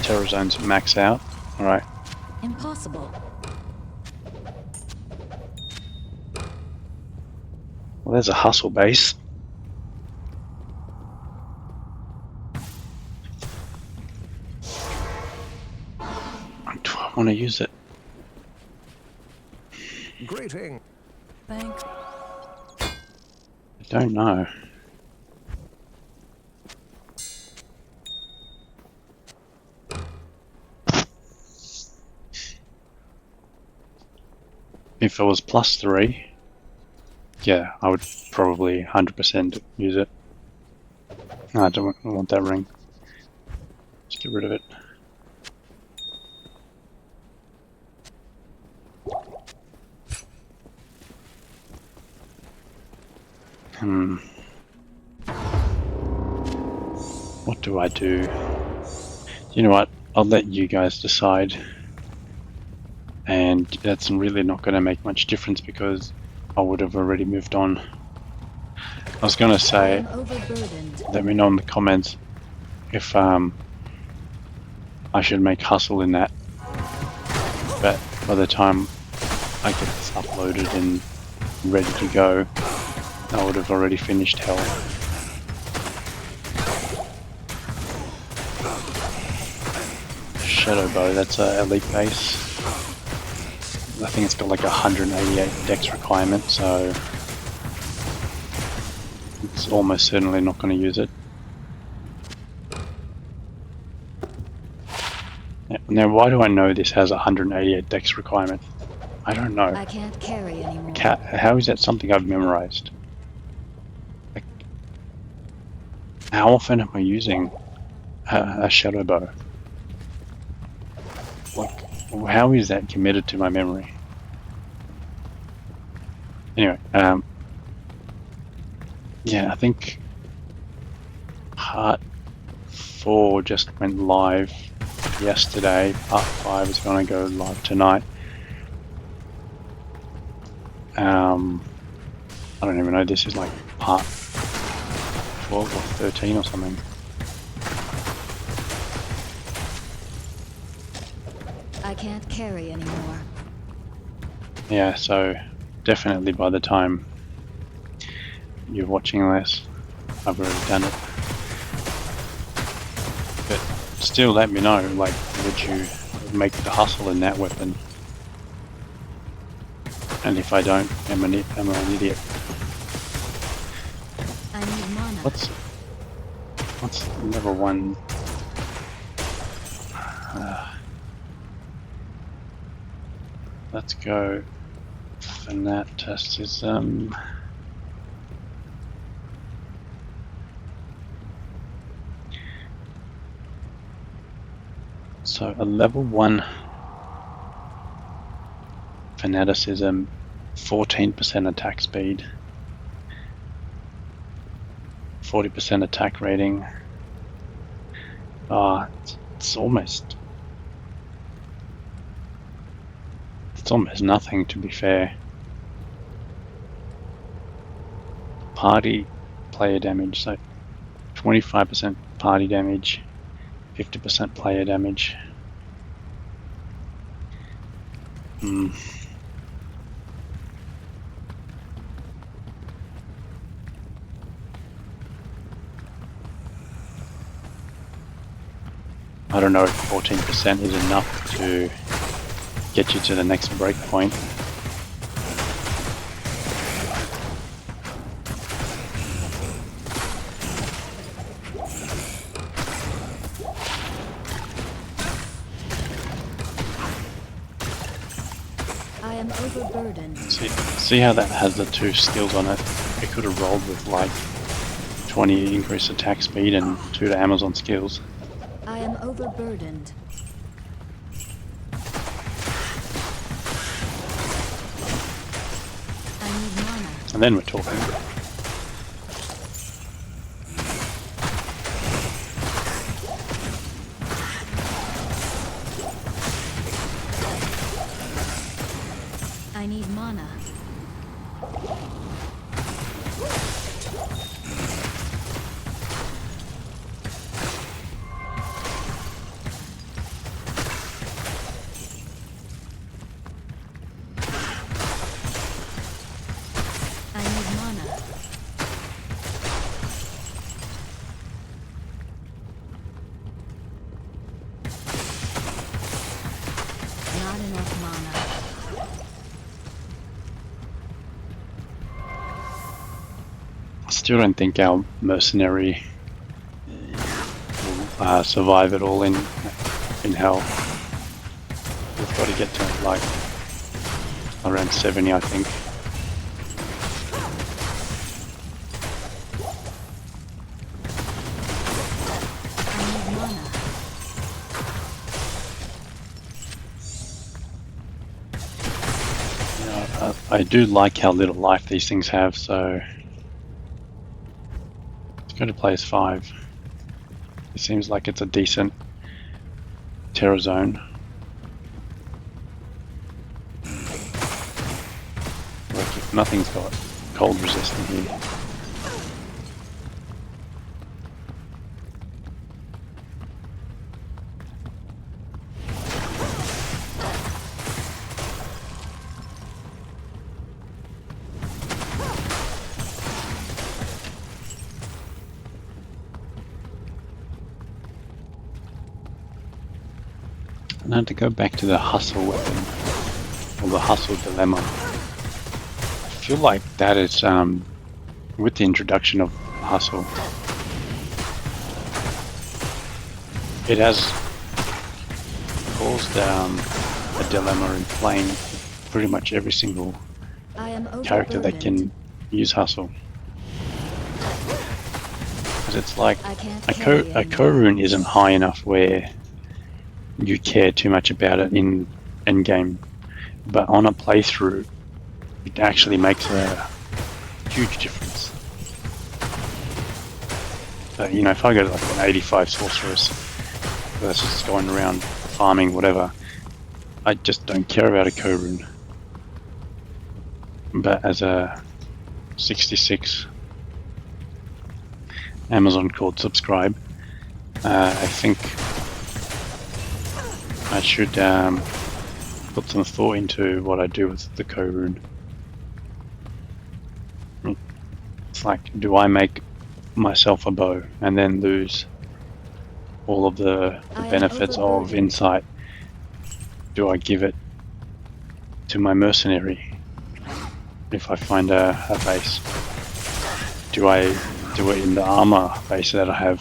terror zones max out. Alright. Impossible. Well, there's a hustle base. Do I want to use it? Greeting. Thanks. I don't know. If it was +3, yeah, I would probably 100% use it. No, I don't want that ring. Just get rid of it. What do I do? You know what? I'll let you guys decide. And that's really not going to make much difference because I would have already moved on. I was going to say, let me know in the comments if I should make hustle in that. But by the time I get this uploaded and ready to go, I would have already finished hell. Shadow bow, that's a elite base. I think it's got like 188 dex requirement, so it's almost certainly not going to use it. Now, why do I know this has 188 dex requirement? I don't know. I can't carry anymore. How is that something I've memorized? Like, how often am I using a shadow bow? Like, how is that committed to my memory? Anyway, yeah, I think part 4 just went live yesterday. Part 5 is going to go live tonight. I don't even know, this is like part 12 or 13 or something. I can't carry anymore. Yeah, so definitely by the time you're watching this, I've already done it. But still, let me know, like, would you make the hustle in that weapon? And if I don't, am I an idiot? I need mana. What's level 1? Let's go fanaticism. So a level 1 fanaticism, 14% attack speed, 40% attack rating. It's almost nothing, to be fair. Party player damage, so 25% party damage, 50% player damage. I don't know if 14% is enough to get you to the next breakpoint. I am overburdened. See how that has the 2 skills on it? It could have rolled with like 20 increased attack speed and 2 to Amazon skills. I am overburdened. I need mana. And then we're talking. I need mana. I need mana. Not enough mana. I still don't think our mercenary will survive it all in hell. We've got to get to like around 70, I think. I need mana. I do like how little life these things have, so let's go to place 5. It seems like it's a decent terror zone. Like, if nothing's got cold resistant here. Now to go back to the hustle weapon, or the hustle dilemma. I feel like that is, with the introduction of hustle, it has caused a dilemma in playing pretty much every single I am character that overburdened. can use hustle. Because it's like I can't a carry anymore. rune isn't high enough where you care too much about it in game, but on a playthrough, it actually makes a huge difference. So, you know, if I go to like an 85 sorceress versus going around farming, whatever, I just don't care about a rune. But as a 66 Amazon called subscribe, I think I should put some thought into what I do with the rune. It's like, do I make myself a bow and then lose all of the benefits of insight? Do I give it to my mercenary if I find a base? Do I do it in the armor base that I have?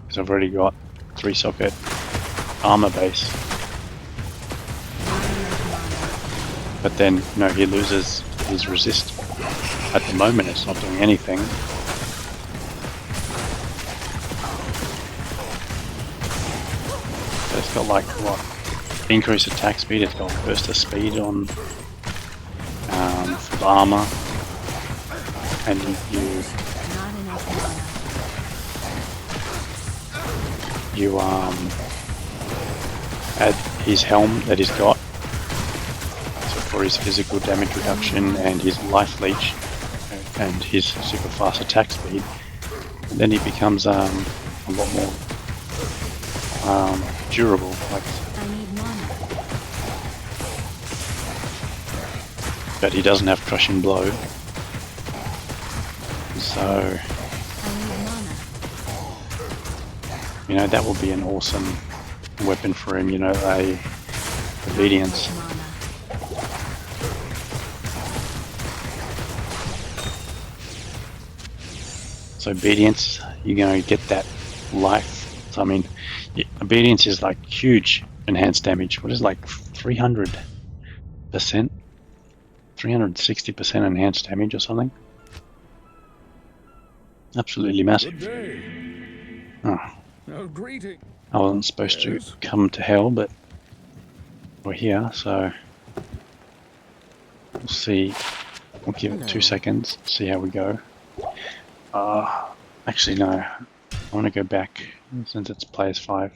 Because I've already got 3-socket armor base. But then, you know, he loses his resist. At the moment, it's not doing anything. So it's got like, what? Increased attack speed, it's got burst of speed on for the armor. And you add his helm that he's got, so for his physical damage reduction and his life leech and his super fast attack speed, and then he becomes a lot more durable. Like, but he doesn't have crushing blow, so you know, that will be an awesome weapon for him, you know, a obedience. So obedience, you're going to get that life. So I mean, obedience is like huge enhanced damage. What is it, like 300%? 360% enhanced damage or something? Absolutely massive. Good day. Oh. Greeting. I wasn't supposed to come to hell, but we're here, so we'll see. We'll give it 2 seconds, see how we go. Actually no, I want to go back since it's players 5.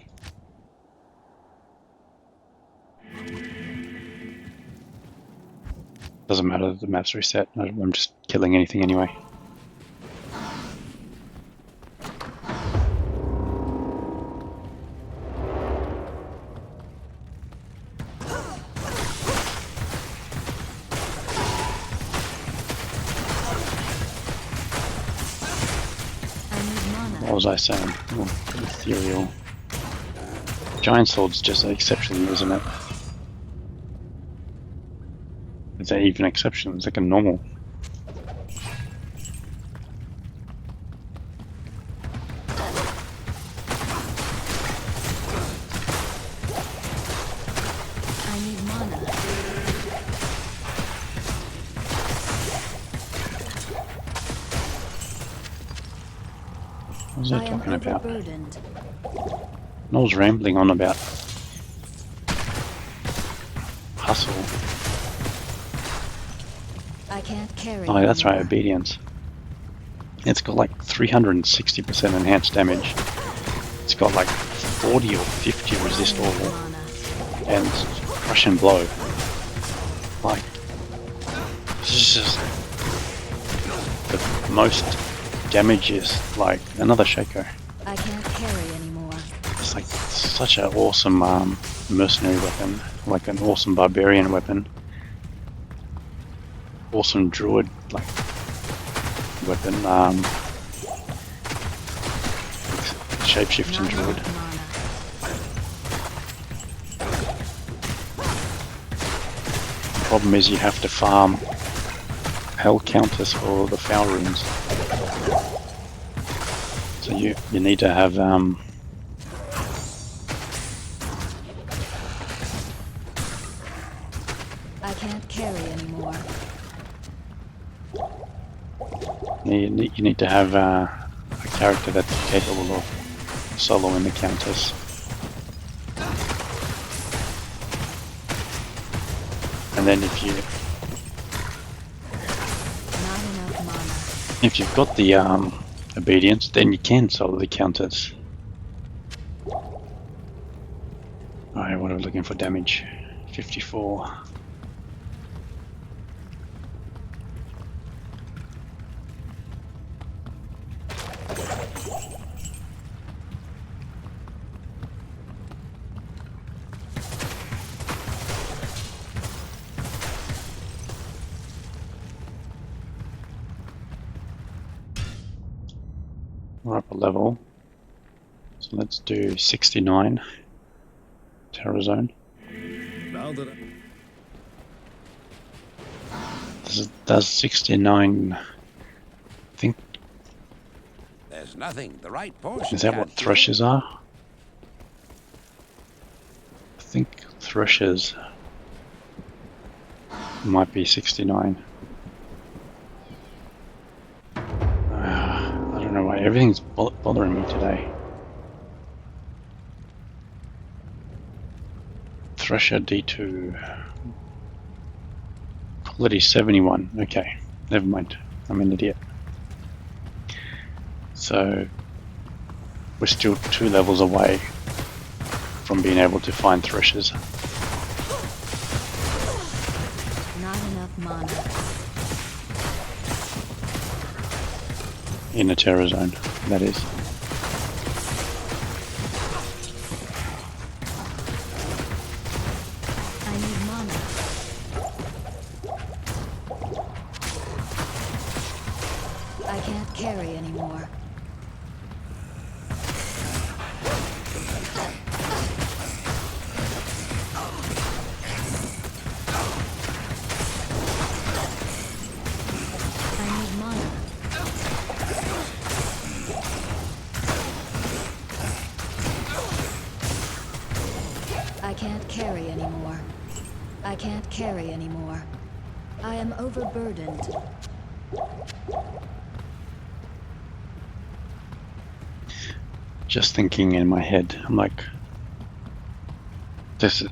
Doesn't matter, the map's reset, I'm just killing anything anyway. What was I saying? Oh, ethereal. Giant sword's just exceptional, isn't it? Is that even exceptional? It's like a normal. I need mana. What was I talking about? I was rambling on about hustle. I can't carry. Oh, that's right, obedience. It's got like 360% enhanced damage. It's got like 40 or 50 resist all, and crush and blow. Like, this is just the most damage is like another Shaco. I can't carry anymore. It's like such an awesome mercenary weapon, like an awesome barbarian weapon, awesome druid like weapon, shapeshifting druid. The problem is you have to farm hell counters for the foul runes. So you need to have I can't carry anymore. You need to have a character that's capable of soloing the countess. And then Not enough mana. if you've got the obedience, then you can solo the countess. Alright, what are we looking for damage? 54. We're up a level. So let's do 69. Terror Zone. Now that Does 69, I think, There's nothing the right portion. is that what can't cure. thrushes are? I think thrushes might be 69. I don't know why, everything's bothering me today. Thresher D2. Quality 71. Okay, never mind. I'm an idiot. So we're still 2 levels away from being able to find threshers. Not enough mana. In a terror zone, that is. I need mana. I can't carry anymore. I need mana. I can't carry anymore. I can't carry anymore. I am overburdened. Just thinking in my head, I'm like, this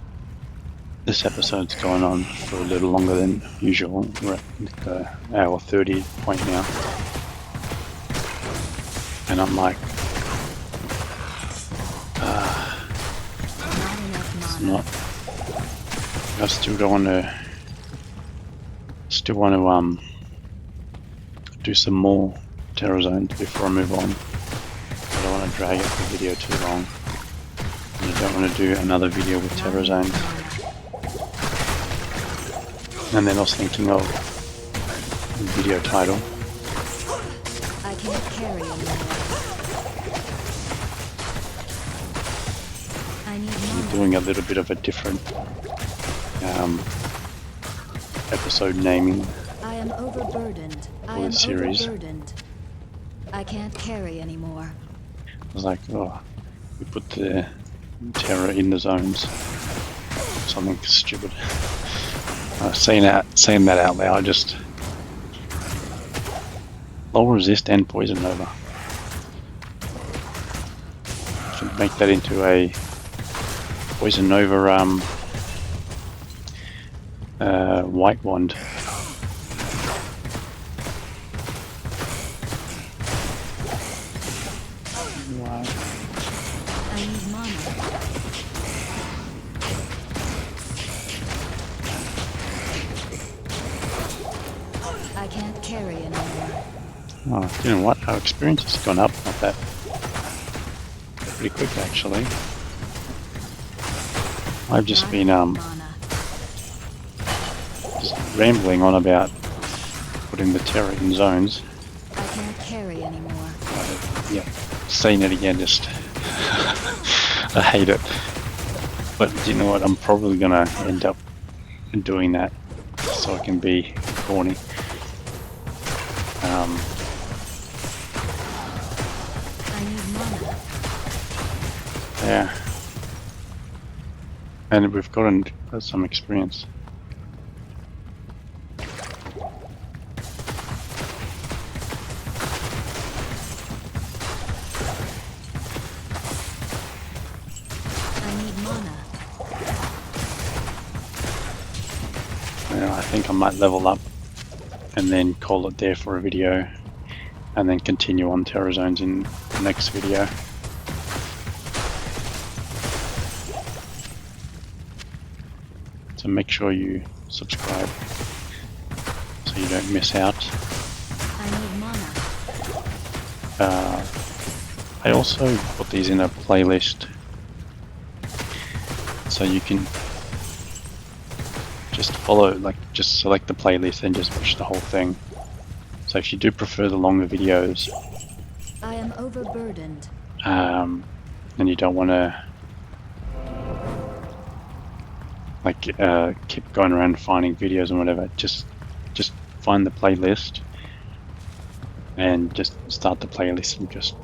episode's going on for a little longer than usual. We're at the hour 30 point now. And I'm like, Not enough it's mana. not. I still want to do some more terror zones before I move on. I don't want to drag out the video too long. And I don't want to do another video with terror zones. And then I was thinking of the video title. I can't carry anymore. I need mana. Doing a little bit of a different episode naming. I am overburdened. I For the am series. overburdened. I can't carry anymore. I was like, oh, we put the terror in the zones. Something stupid. Saying that out loud, just low resist and poison nova. Should make that into a poison nova white wand. Wow. I need mana. I can't carry anymore. Oh, you know what? Our experience has gone up, not that. Pretty quick, actually. I've just Not been enough mana. just rambling on about putting the terror in zones. I can't carry anymore. Yeah, saying it again, just I hate it. But you know what? I'm probably gonna end up doing that so I can be corny. I need mana. Yeah, and we've got some experience. mana. I think I might level up and then call it there for a video, and then continue on Terror Zones in the next video. So make sure you subscribe so you don't miss out. I need mana. I also put these in a playlist so you can just follow, like just select the playlist and just watch the whole thing. So if you do prefer the longer videos, I am overburdened. and you don't want to like keep going around finding videos and whatever, just find the playlist and just start the playlist and just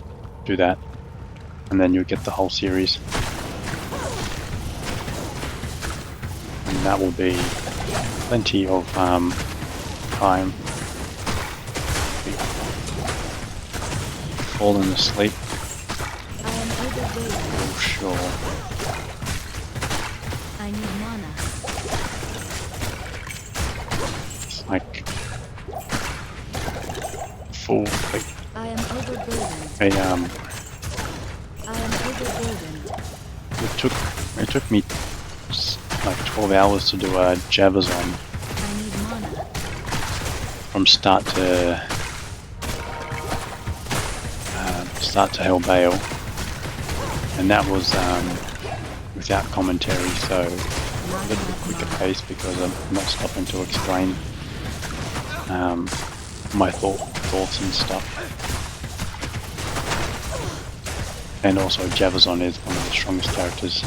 do that, and then you'll get the whole series, and that will be plenty of time. Falling asleep. I am overburdened. Oh, sure. I need mana. It's like full. Like I am overburdened. a I am overburdened. it took me like 12 hours to do a Bowazon I need mana. from start to Hell Bale, and that was without commentary, so a little bit quicker pace because I'm not stopping to explain my thoughts and stuff. And also Bowazon is one of the strongest characters.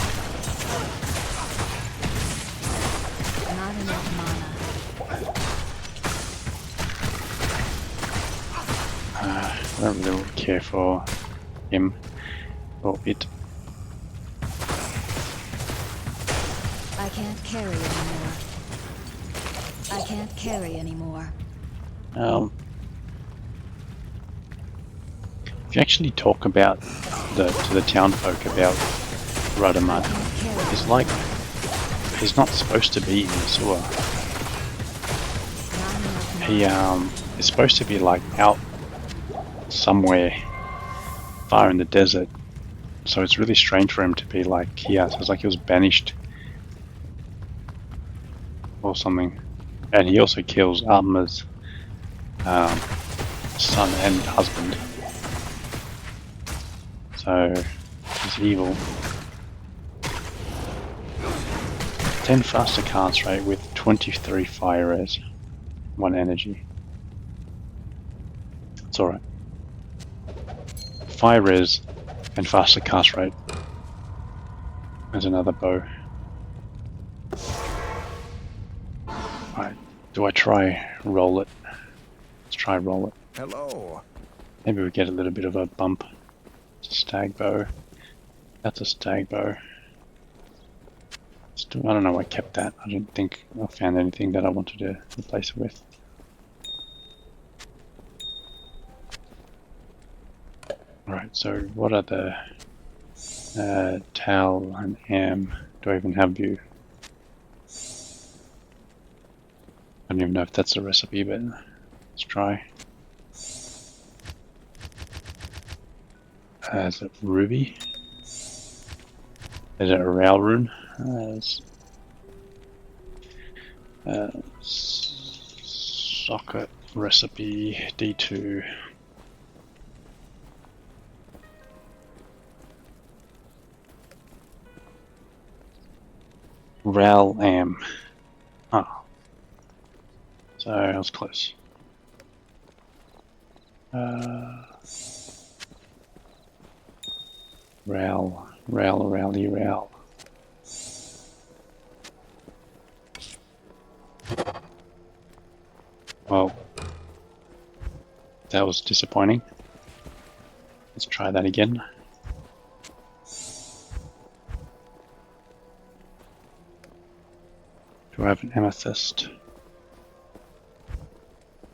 Not enough mana. I don't really care for him or it. I can't carry anymore. I can't carry anymore. If you actually talk about to the town folk about Radaman, it's like he's not supposed to be in the sewer. He is supposed to be like out somewhere far in the desert, so it's really strange for him to be like here. So it's like he was banished or something. And he also kills Atma's son and husband, so he's evil. 10 faster cast rate with 23 fire res, 1 energy. It's alright. Fire res and faster cast rate. There's another bow. Alright, do I try roll it? Let's try roll it. Hello. Maybe we get a little bit of a bump. It's a stag bow. That's a stag bow. I don't know why I kept that. I don't think I found anything that I wanted to replace it with. Alright, so what are the Tal and Am? Do I even have you? I don't even know if that's a recipe, but let's try. Is it Ruby? Is it a Rail rune? Socket recipe D2. Rail Am. Oh. So I was close. Rally. Well, that was disappointing. Let's try that again. Do I have an amethyst?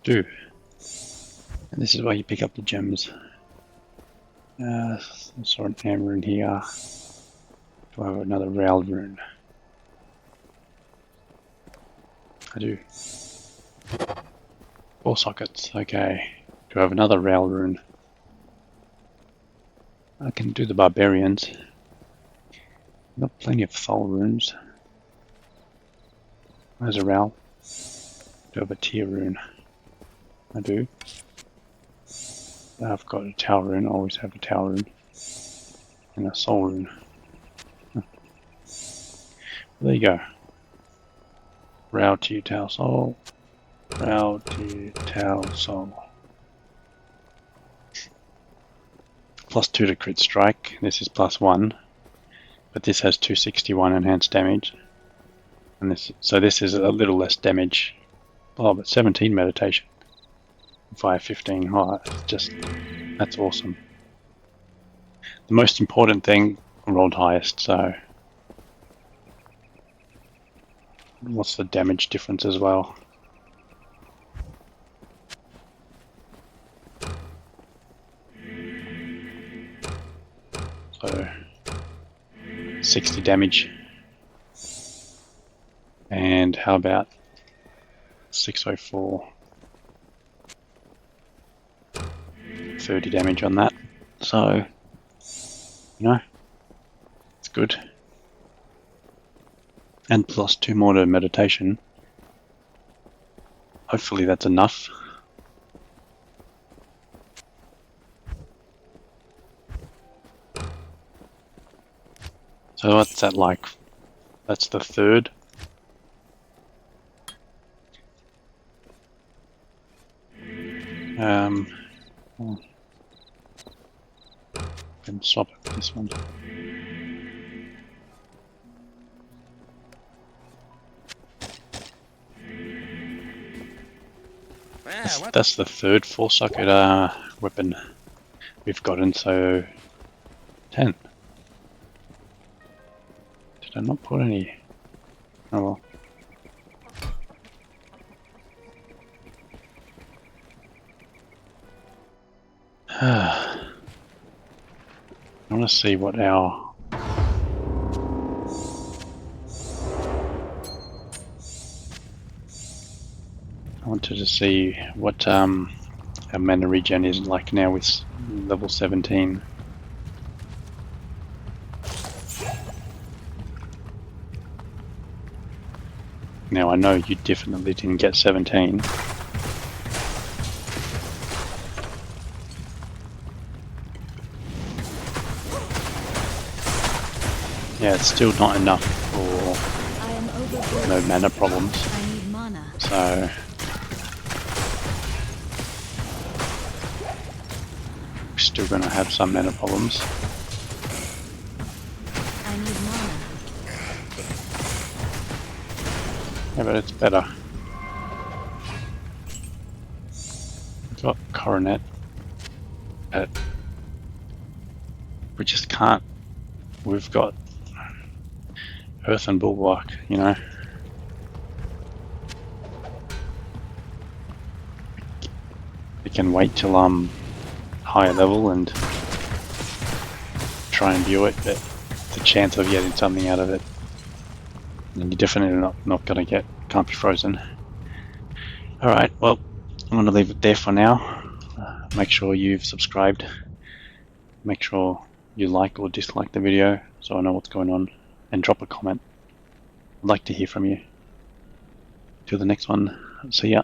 Do. And this is where you pick up the gems. Some sort of hammer in here. Do I have another rail rune? I do. 4 sockets, okay. Do I have another rail rune? I can do the barbarians. I've got plenty of Thol runes. There's a rail. Do I have a tier rune? I do. I've got a tower rune, I always have a tower rune. And a soul rune. There you go. Rail to Tau Soul. Rail to Tau Soul. +2 to crit strike. This is +1. But this has 261 enhanced damage. And this is a little less damage. Oh, but 17 meditation. Fire 15. Oh, that's awesome. The most important thing, rolled highest, so what's the damage difference as well? So 60 damage. And how about 604? 30 damage on that. So, you know, it's good. And +2 more to meditation. Hopefully that's enough. So what's that like? That's the third. Can swap it with this one. That's the third 4-socket weapon we've gotten, so 10. Did I not put any? Oh well. I want to see what our I wanted to see what our mana regen is like now with level 17. Now I know you definitely didn't get 17. Yeah, it's still not enough for no mana problems. I need mana. So we're still gonna have some mana problems. I need mana. Yeah, but it's better. We've got Coronet, but we just can't. We've got Earth and Bulwark, you know. We can wait till higher level and try and view it, but the chance of getting something out of it, and you're definitely not gonna can't be frozen. Alright, well, I'm gonna leave it there for now. Make sure you've subscribed. Make sure you like or dislike the video so I know what's going on, and drop a comment. I'd like to hear from you. Till the next one, see ya.